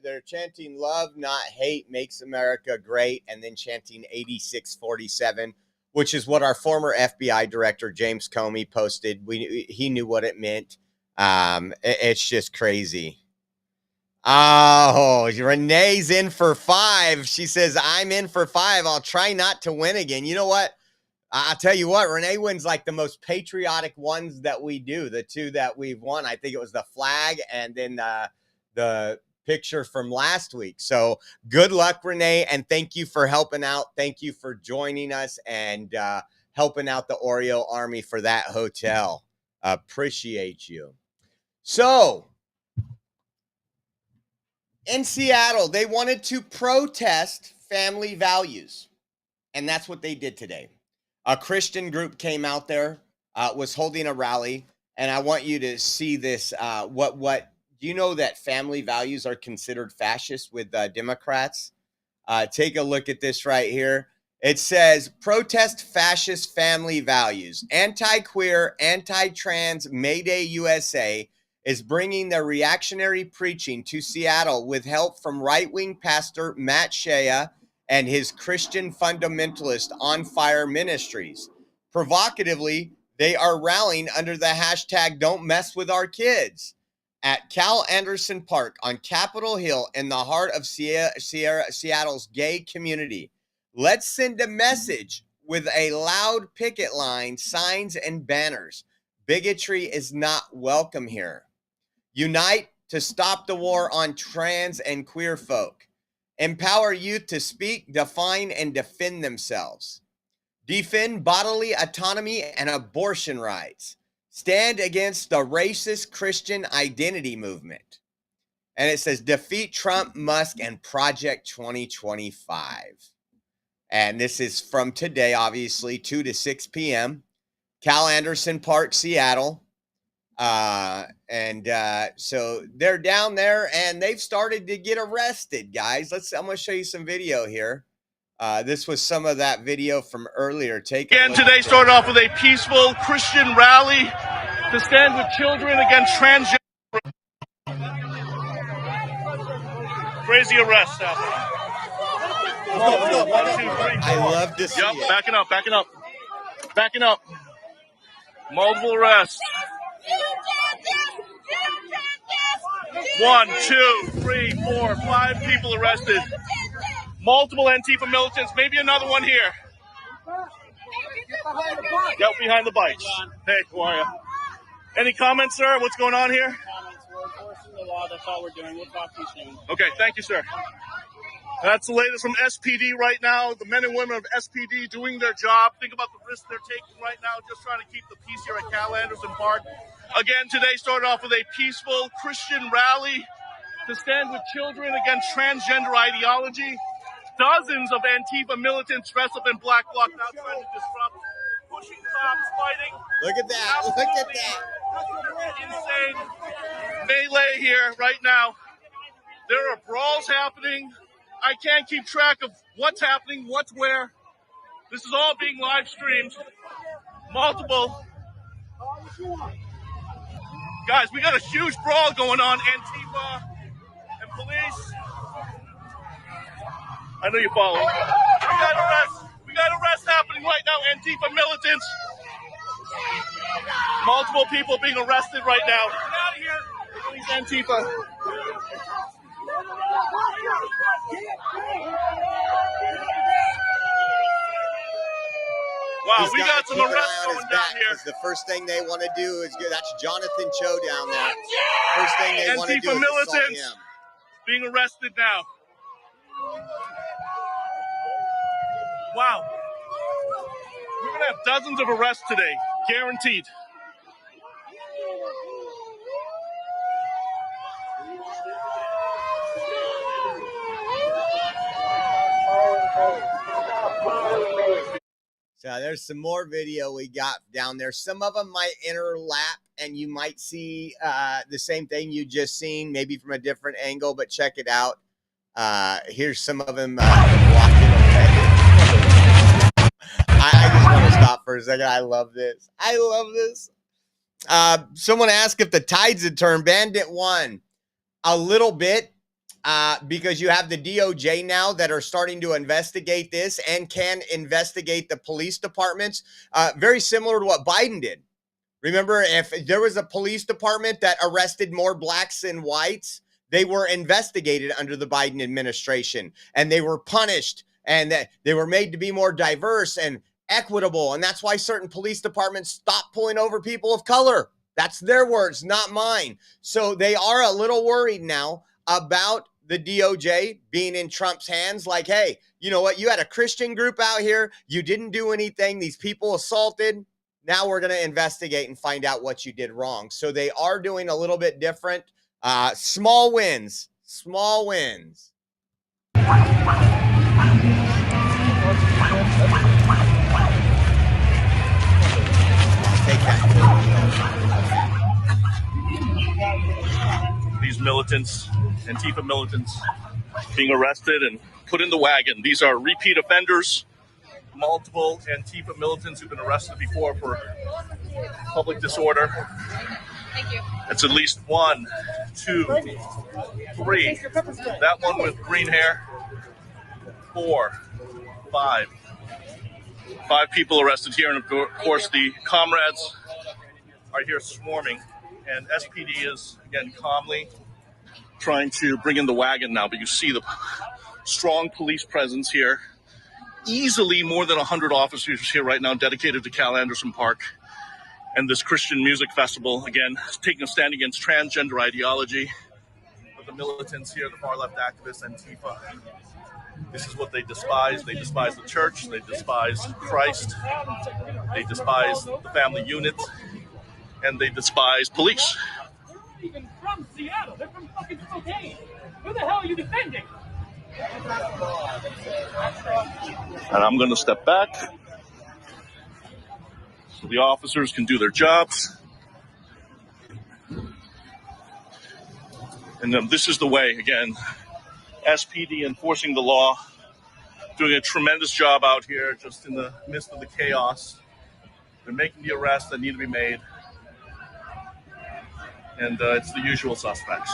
They're chanting love, not hate, makes America great, and then chanting 8647, which is what our former FBI director James Comey posted. He knew what it meant. It's just crazy. Oh, Renee's in for 5. She says, I'm in for 5. I'll try not to win again. You know what? I'll tell you what, Renee wins like the most patriotic ones that we do. The 2 that we've won, I think it was the flag and then the picture from last week. So good luck, Renee, and thank you for helping out. Thank you for joining us and helping out the Oreo Army for that hotel. Appreciate you. So in Seattle, they wanted to protest family values, and that's what they did today. A Christian group came out there, was holding a rally, and I want you to see this. What do you know that family values are considered fascist with Democrats? Take a look at this right here. It says, protest fascist family values. Anti-queer, anti-trans Mayday USA is bringing their reactionary preaching to Seattle with help from right-wing pastor Matt Shea and his Christian fundamentalist On Fire Ministries. Provocatively, they are rallying under the hashtag Don't Mess With Our Kids at Cal Anderson Park on Capitol Hill in the heart of Seattle's gay community. Let's send a message with a loud picket line, signs, and banners. Bigotry is not welcome here. Unite to stop the war on trans and queer folk. Empower youth to speak, define, and defend themselves. Defend bodily autonomy and abortion rights. Stand against the racist Christian identity movement. And it says, defeat Trump, Musk, and Project 2025. And this is from today, obviously, 2 to 6 p.m. Cal Anderson Park, Seattle. So they're down there and they've started to get arrested, guys. I'm going to show you some video here. This was some of that video from earlier. Again, today started off with a peaceful Christian rally to stand with children against transgender. Crazy arrest happening. One, two, three, four. I love to see it. Backing up. Multiple arrests. 1, 2, 3, 4, 5 people arrested. Multiple Antifa militants. Maybe another one here. Get behind the bikes. Hey, how are you? Any comments, sir? What's going on here? We're enforcing the law. That's all we're doing. We'll talk to you soon. Okay, thank you, sir. That's the latest from SPD right now. The men and women of SPD doing their job. Think about the risks they're taking right now, just trying to keep the peace here at Cal Anderson Park. Again, today started off with a peaceful Christian rally to stand with children against transgender ideology. Dozens of Antifa militants dressed up in black bloc now trying to disrupt, pushing cops, fighting. Look at that. Look at that. Insane melee here right now. There are brawls happening. I can't keep track of what's happening, what's where. This is all being live streamed. Multiple. Guys, we got a huge brawl going on. Antifa and police. I know you follow. We got arrests happening right now. Antifa militants. Multiple people being arrested right now. Get out of here. Police Antifa. Wow, we got some arrests going down here. The first thing they want to do is go. That's Jonathan Cho down there. First thing they want to do is assault him. Being arrested now. Wow. We're going to have dozens of arrests today, guaranteed. So there's some more video we got down there. Some of them might interlap and you might see the same thing you just seen, maybe from a different angle, but check it out. Here's some of them walking away. I just want to stop for a second. I love this. Someone asked if the tides had turned. Bandit won a little bit. Because you have the DOJ now that are starting to investigate this and can investigate the police departments, very similar to what Biden did. Remember, if there was a police department that arrested more blacks than whites, they were investigated under the Biden administration and they were punished and they were made to be more diverse and equitable. And that's why certain police departments stopped pulling over people of color. That's their words, not mine. So they are a little worried now about the DOJ being in Trump's hands. Like, hey, you know what? You had a Christian group out here. You didn't do anything. These people assaulted. Now we're going to investigate and find out what you did wrong. So they are doing a little bit different. Small wins. Small wins. Take that. These militants, Antifa militants, being arrested and put in the wagon. These are repeat offenders. Multiple Antifa militants who've been arrested before for public disorder. Thank you. It's at least 1, 2, 3. That one with green hair. 4, 5. 5 people arrested here, and of course the comrades are here swarming. And SPD is, again, calmly trying to bring in the wagon now, but you see the strong police presence here. Easily more than 100 officers here right now dedicated to Cal Anderson Park and this Christian music festival, again, taking a stand against transgender ideology. But the militants here, the far-left activists, Antifa, this is what they despise. They despise the church. They despise Christ. They despise the family unit. And they despise police. from Seattle. They're from fucking Spokane. Who the hell are you defending? And I'm going to step back so the officers can do their jobs. And then this is the way, again, SPD enforcing the law, doing a tremendous job out here just in the midst of the chaos. They're making the arrests that need to be made. And it's the usual suspects.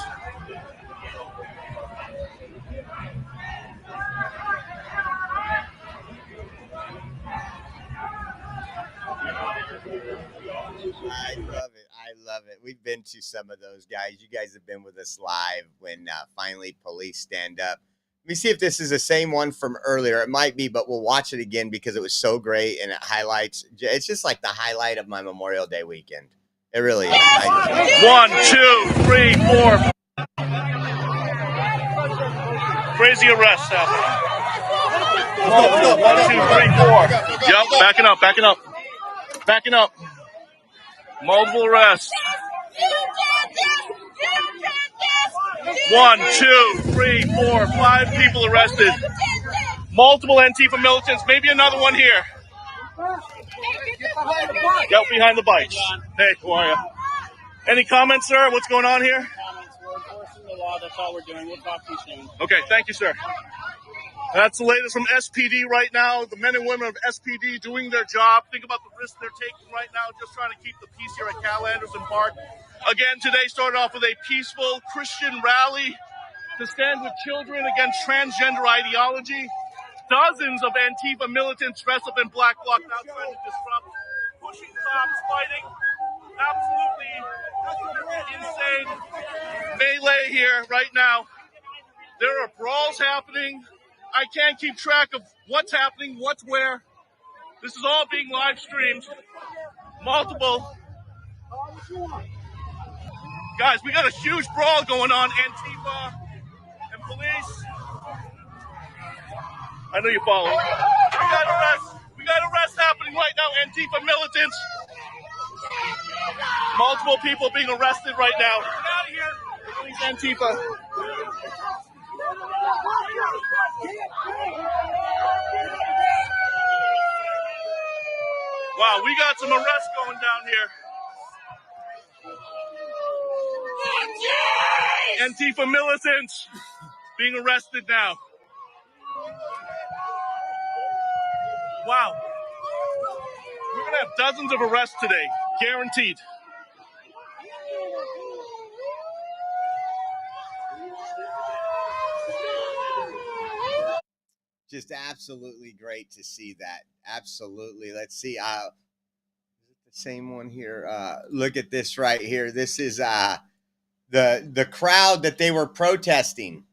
I love it. I love it. We've been to some of those guys. You guys have been with us live when finally police stand up. Let me see if this is the same one from earlier. It might be, but we'll watch it again because it was so great and it highlights. It's just like the highlight of my Memorial Day weekend. It really is. 1, 2, 3, 4. Crazy arrest happening. 1, 2, 3, 4. Yep, backing up. Multiple arrests. 1, 2, 3, 4, 5 people arrested. Multiple Antifa militants. Maybe another one here. Get behind the bikes. Hey, how are you? Any comments, sir? What's going on here? We're enforcing the law. That's all we're doing. We'll talk to you soon. Okay, thank you, sir. That's the latest from SPD right now. The men and women of SPD doing their job. Think about the risk they're taking right now, just trying to keep the peace here at Cal Anderson Park. Again, today started off with a peaceful Christian rally to stand with children against transgender ideology. Dozens of Antifa militants dressed up in black bloc now trying to disrupt, pushing cops, fighting. Absolutely insane melee here right now. There are brawls happening. I can't keep track of what's happening, what's where. This is all being live streamed. Multiple. Guys, we got a huge brawl going on. Antifa and police. I know you follow. We got arrests happening right now. Antifa militants. Multiple people being arrested right now. Get out of here. Police Antifa. Wow, we got some arrests going down here. Antifa militants being arrested now. Wow. We're going to have dozens of arrests today, guaranteed. Just absolutely great to see that. Absolutely. Let's see. Is it the same one here? Look at this right here. This is the crowd that they were protesting.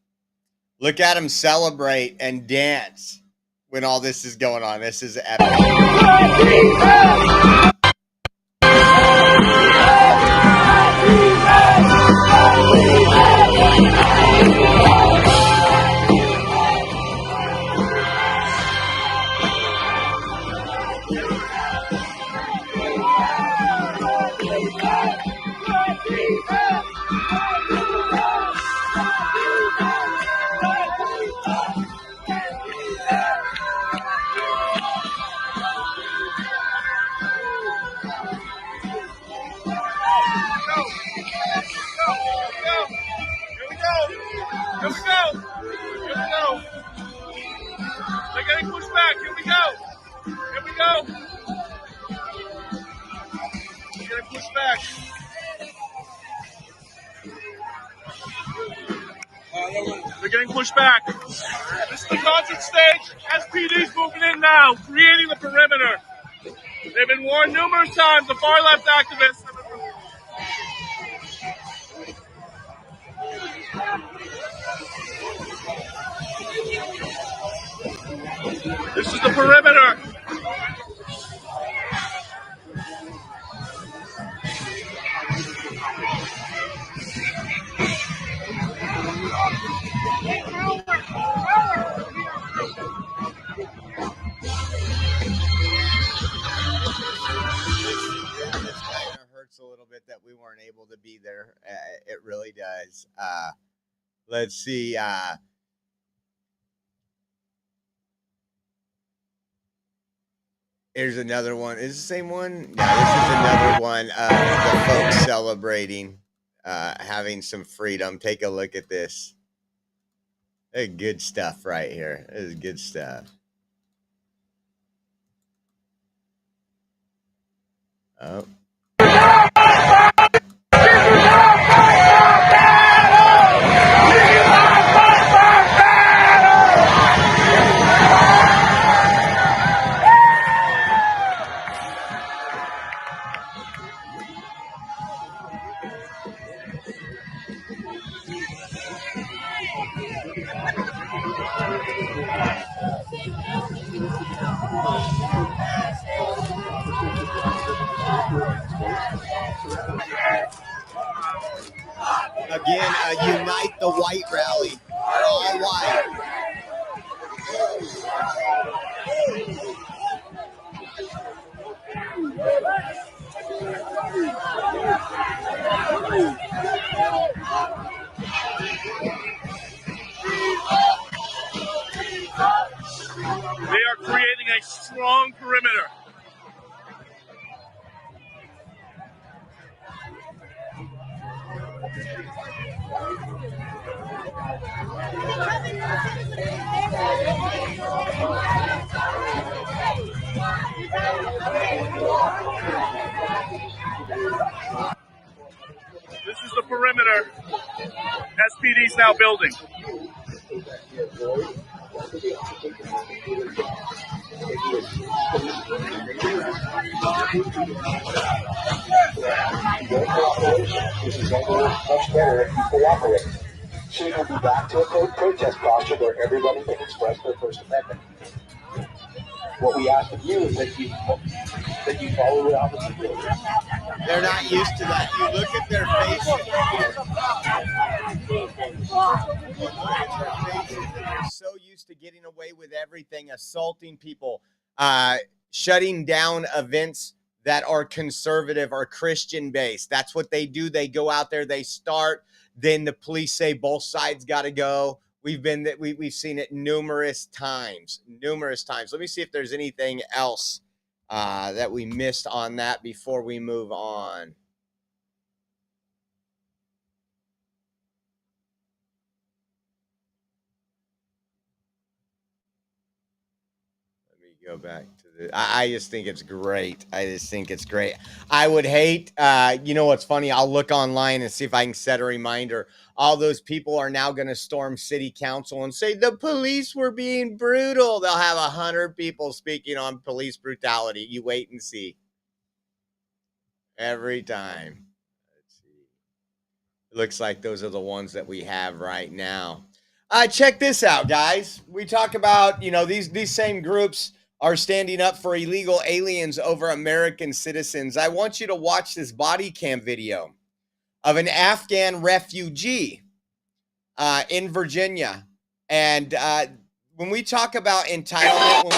Look at them celebrate and dance when all this is going on. This is epic. They're getting pushed back. Here we go. They're getting pushed back. They're getting pushed back. This is the concert stage. SPD's moving in now, creating the perimeter. They've been warned numerous times. The far left activists. This is the perimeter. Hurts a little bit that we weren't able to be there. It really guys. Let's see. Here's another one. Is this the same one? No, this is another one of the folks celebrating having some freedom. Take a look at this. This is good stuff right here. This is good stuff. Oh. Again, unite the white rally. All white. They are creating a strong perimeter. This is the perimeter SPD is now building. Much better if you cooperate. Soon we'll be back to a protest posture where everybody can express their First Amendment. What we ask of you is that you follow the opposite rule. They're not used to that. You look at their faces. They're so used to getting away with everything, assaulting people, shutting down events that are conservative or Christian based. That's what they do. They go out there, they start, then the police say both sides got to go. We've seen it numerous times. Let me see if there's anything else that we missed on that before we move on. Go back to the I just think it's great. I would hate you know what's funny, I'll look online and see if I can set a reminder. All those people are now going to storm city council and say the police were being brutal. They'll have 100 people speaking on police brutality. You wait and see. Every time. Let's see. It looks like those are the ones that we have right now. Check this out, guys. We talk about, these same groups are standing up for illegal aliens over American citizens. I want you to watch this body cam video of an Afghan refugee in Virginia. And when we talk about entitlement, when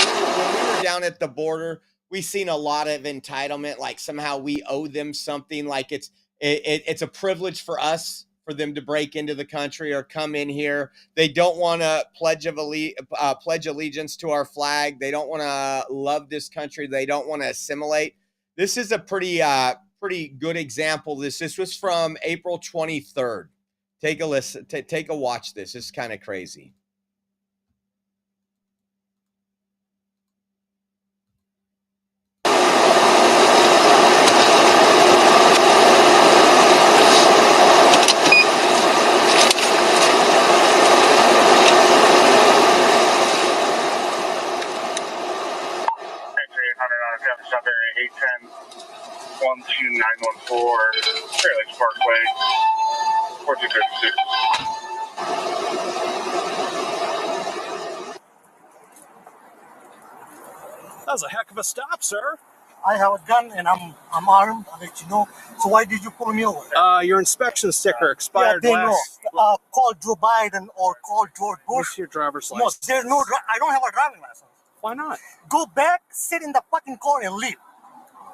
we were down at the border, we've seen a lot of entitlement, like somehow we owe them something, like it's a privilege for us for them to break into the country or come in here. They don't want to pledge allegiance to our flag. They don't want to love this country. They don't want to assimilate. This is a pretty good example. This was from April 23rd. Take a listen. Take a watch. This is kind of crazy. Stop area 810 12914 Fairleigh Parkway 4236. That was a heck of a stop, sir. I have a gun and I'm armed. I'll let you know. So why did you pull me over? Your inspection sticker expired yeah, last. No. Call Joe Biden or call George Bush. What's your driver's license? No, there's no. I don't have a driving license. Why not? Go back, sit in the fucking car, and leave.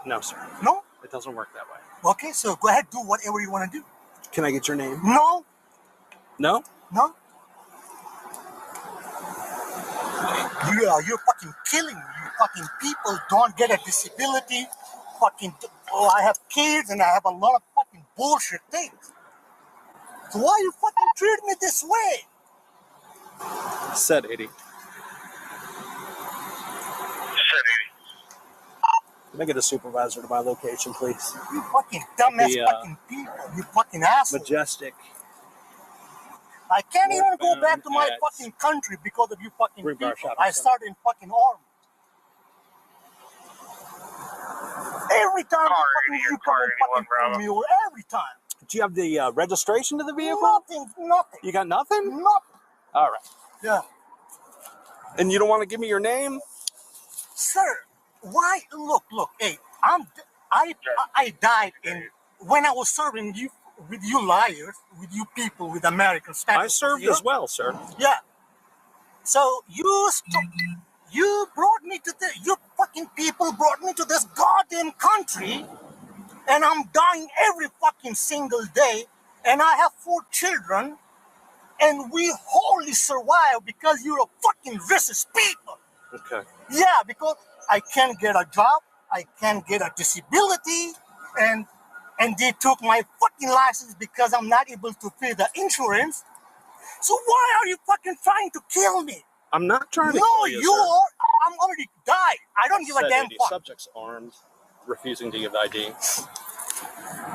No, sir. No? It doesn't work that way. Okay, so go ahead, do whatever you want to do. Can I get your name? No. No? No. You're fucking killing me. You fucking people don't get a disability. Fucking, I have kids and I have a lot of fucking bullshit things. So why you fucking treat me this way? Said 80. Can I get a supervisor to my location, please? You fucking dumbass fucking people. You fucking asshole. Majestic. I can't even go back to my fucking country because of you fucking people. I started in fucking army. Every time you come and fucking pull me over, every time. Do you have the registration to the vehicle? Nothing. You got nothing? Nothing. All right. Yeah. And you don't want to give me your name? Sir, why? Look, hey, I died when I was serving you with you liars, with you people, with American status. I served as well, sir. Yeah. So you brought me to you fucking people brought me to this goddamn country, and I'm dying every fucking single day, and I have 4 children, and we wholly survive because you're a fucking racist people. Okay. Yeah, because I can't get a job, I can't get a disability, and they took my fucking license because I'm not able to pay the insurance. So why are you fucking trying to kill me? I'm not trying to kill kill you. you, sir. I'm already died. I don't give a damn fuck. Subject's armed, refusing to give ID.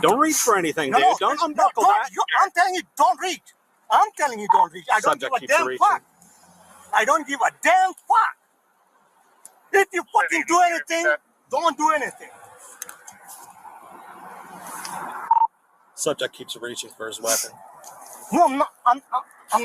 Don't reach for anything, No, dude. Don't unbuckle that. I'm telling you, don't reach. I'm telling you, don't reach. I don't Subject give a keeps damn reaching. fuck. I don't give a damn fuck. If you fucking do anything, don't do anything. Subject keeps reaching for his weapon. No, I'm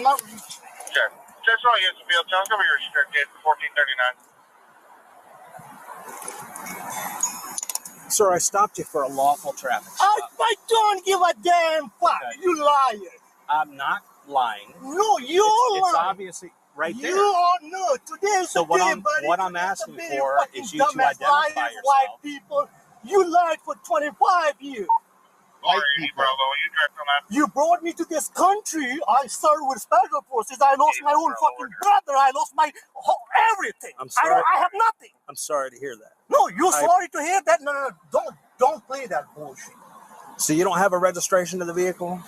not reaching. Sure. Just want to use the field. Tell us over your restricted 1439. Sir, I stopped you for a lawful traffic stop. I don't give a damn fuck. Okay. You liar. I'm not lying. No, you're lying. It's obviously right there. You are no. Today's so the day, buddy. What I'm asking for is you to identify liars, yourself. White people, you lied for 25 years. You brought me to this country. I started with special forces. I lost my own fucking brother. I lost my everything. I'm sorry. I have nothing. I'm sorry to hear that. No, you're sorry to hear that? No. Don't play that bullshit. So you don't have a registration to the vehicle?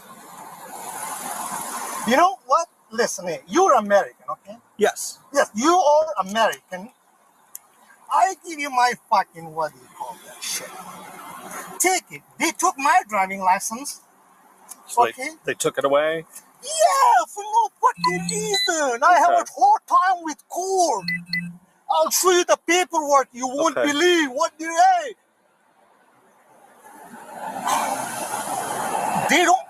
You know what? Listen here. You're American, okay? Yes. Yes, you are American. I give you my fucking, what do you call that shit? Take it. They took my driving license. So okay. They took it away? Yeah, for no fucking reason. I have a hard time with court. I'll show you the paperwork. You won't believe what they say. They don't.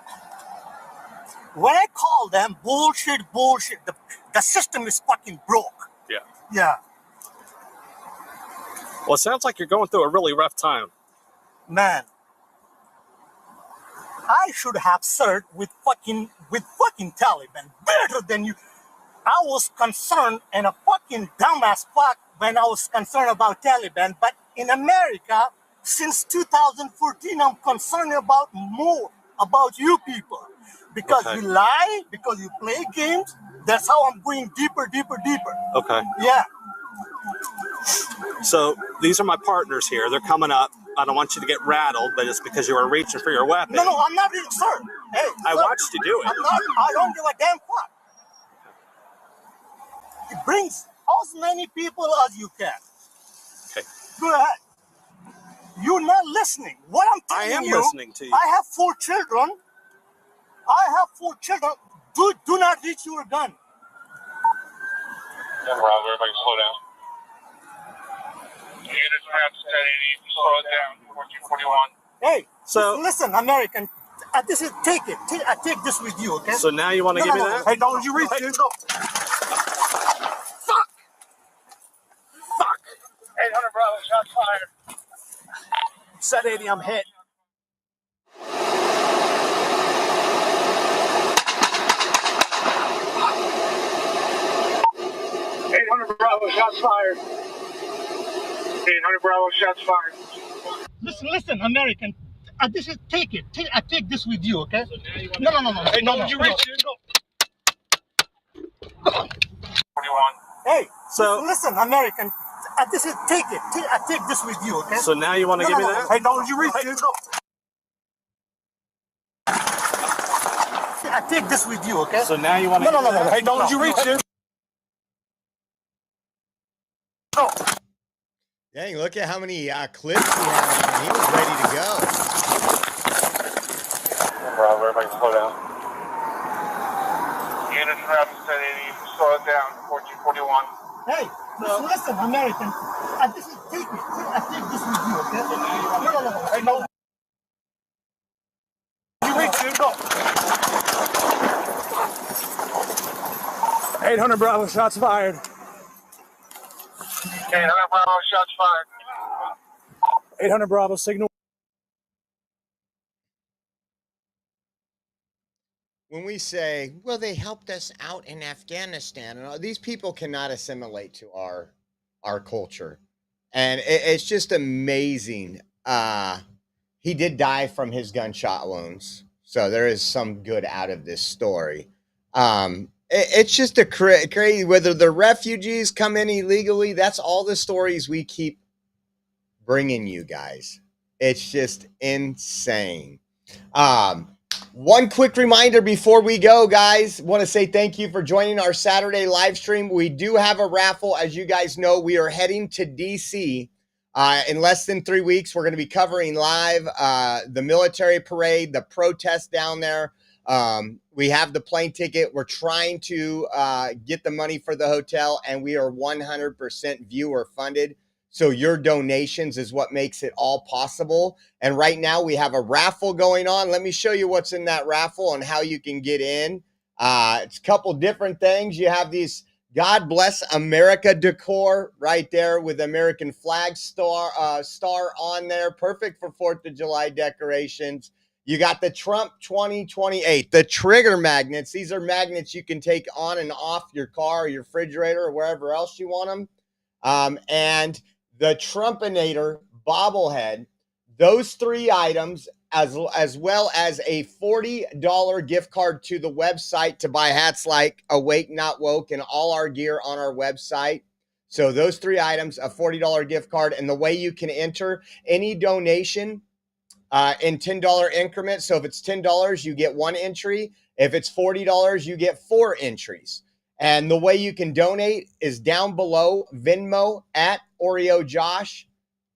When I call them bullshit. The system is fucking broke. Yeah. Yeah. Well, it sounds like you're going through a really rough time. Man, I should have served with fucking Taliban better than you. I was concerned and a fucking dumbass fuck when I was concerned about Taliban, but in America, since 2014, I'm concerned more about you people. Because you lie, because you play games, that's how I'm going deeper. Okay. Yeah. So these are my partners here. They're coming up. I don't want you to get rattled, but it's because you were reaching for your weapon. No, I'm not reaching, sir. Hey, I watched you do it. I don't give a damn fuck. It brings as many people as you can. Okay. Go ahead. You're not listening. What I'm telling you. I am listening to you. I have 4 children. Do not reach your gun. Yeah, Rob, everybody slow down. Units perhaps 1080, slow it down, 1441. Hey, so listen, American, take it. I take this with you, okay? So now you want to give me that? Hey, don't you reach it. Fuck! 800 Bravo, shots fired. Set 80, I'm hit. Bravo, shots fired. 800 Bravo, shots fired. Listen, American. This is take it. I take this with you, okay? So no. Hey, no, you reach it. Hey, so listen, American. This is take it. I take this with you, okay? So now you want to give me that? Hey, no, you reach it. I take this with you, okay? So now you want to No. Hey, don't you reach it. Dang, look at how many clips he had. He was ready to go. Bravo, everybody slow down. Units Raffle 1080, slow it down, 1441. Hey, listen, American. This is take it. I take this with you, okay? No. Hey, no. You reach it. Go. 800 Bravo, shots fired. 800 Bravo, shots fired. 800 Bravo, signal. When we say, well, they helped us out in Afghanistan, and these people cannot assimilate to our culture. And it's just amazing. He did die from his gunshot wounds. So there is some good out of this story. It's just a crazy, whether the refugees come in illegally, that's all the stories we keep bringing you guys. It's just insane. One quick reminder before we go, guys. Want to say thank you for joining our Saturday live stream. We do have a raffle. As you guys know, we are heading to DC in less than 3 weeks. We're going to be covering live the military parade, the protest down there. We have the plane ticket. We're trying to get the money for the hotel, and we are 100% viewer funded. So your donations is what makes it all possible. And right now we have a raffle going on. Let me show you what's in that raffle and how you can get in. It's a couple different things. You have these God Bless America decor right there with American flag star on there. Perfect for 4th of July decorations. You got the Trump 2028, the trigger magnets. These are magnets you can take on and off your car or your refrigerator or wherever else you want them. And the Trumpinator bobblehead, those 3 items, as well as a $40 gift card to the website to buy hats like Awake Not Woke and all our gear on our website. So those 3 items, a $40 gift card, and the way you can enter any donation in $10 increments. So if it's $10, you get 1 entry. If it's $40, you get 4 entries. And the way you can donate is down below: Venmo at Oreo Josh,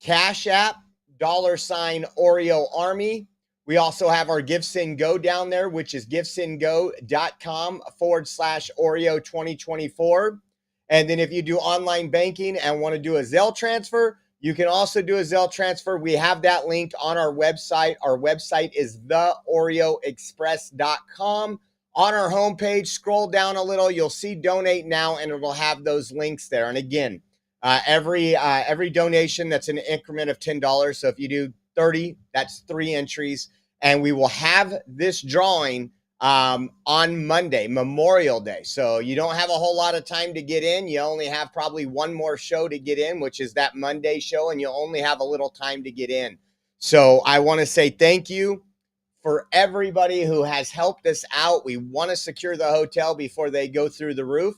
Cash App, $Oreo Army. We also have our GiveSendGo down there, which is givesendgo.com/Oreo 2024. And then if you do online banking and want to do a Zelle transfer, you can also do a Zelle transfer. We have that linked on our website. Our website is theoreoexpress.com. On our homepage, scroll down a little, you'll see donate now, and it'll have those links there. And again, every donation, that's an increment of $10. So if you do 30, that's 3 entries. And we will have this drawing on Monday, Memorial Day. So you don't have a whole lot of time to get in. You only have probably one more show to get in, which is that Monday show, and you'll only have a little time to get in. So I want to say thank you for everybody who has helped us out. We want to secure the hotel before they go through the roof.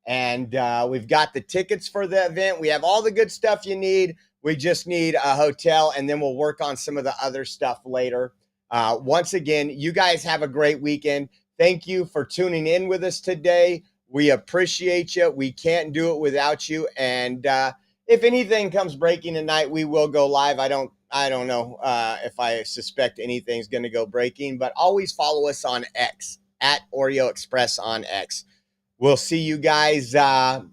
And we've got the tickets for the event. We have all the good stuff you need. We just need a hotel, and then we'll work on some of the other stuff later. Once again, you guys have a great weekend. Thank you for tuning in with us today. We appreciate you. We can't do it without you. And if anything comes breaking tonight, we will go live. I don't know if I suspect anything's going to go breaking, but always follow us on X at Oreo Express on X. We'll see you guys on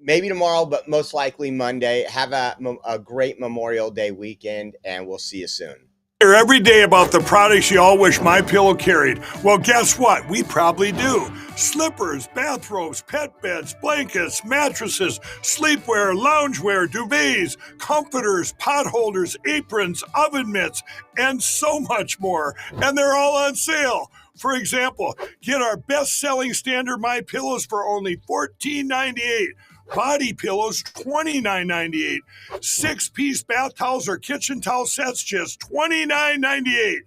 maybe tomorrow, but most likely Monday. Have a great Memorial Day weekend, and we'll see you soon. Hear every day about the products you all wish My Pillow carried. Well, guess what? We probably do. Slippers, bathrobes, pet beds, blankets, mattresses, sleepwear, loungewear, duvets, comforters, pot holders, aprons, oven mitts, and so much more. And they're all on sale. For example, get our best-selling standard My Pillows for only $14.98. Body pillows, $29.98. 6-piece bath towels or kitchen towel sets, just $29.98.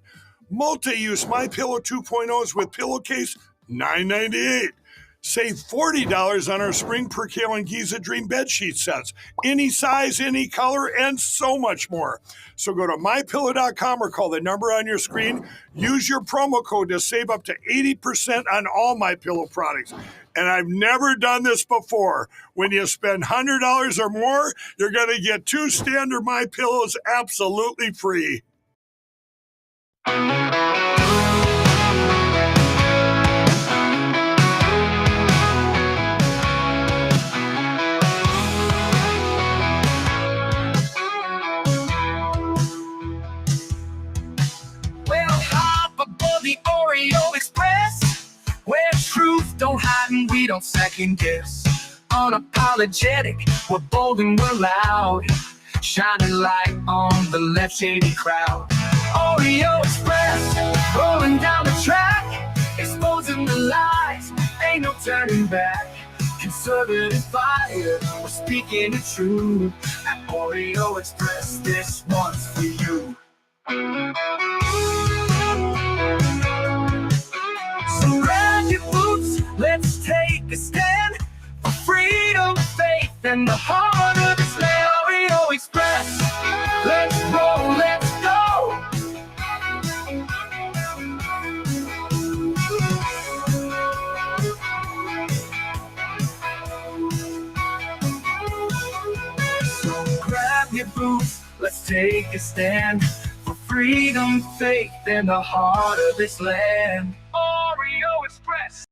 Multi-use MyPillow 2.0s with pillowcase, $9.98. Save $40 on our Spring Percale and Giza Dream bedsheet sets. Any size, any color, and so much more. So go to MyPillow.com or call the number on your screen. Use your promo code to save up to 80% on all MyPillow products. And I've never done this before. When you spend $100 or more, you're going to get 2 standard MyPillows absolutely free. The Oreo Express, where truth don't hide and we don't second guess. Unapologetic, we're bold and we're loud, shining light on the left shady crowd. Oreo Express, rolling down the track, exposing the lies, ain't no turning back. Conservative fire, we're speaking the truth. At Oreo Express, this one's for you. So grab your boots, let's take a stand for freedom, faith, and the heart of this land. Oreo Express, let's roll, let's go. So grab your boots, let's take a stand for freedom, faith, and the heart of this land. Oreo Express.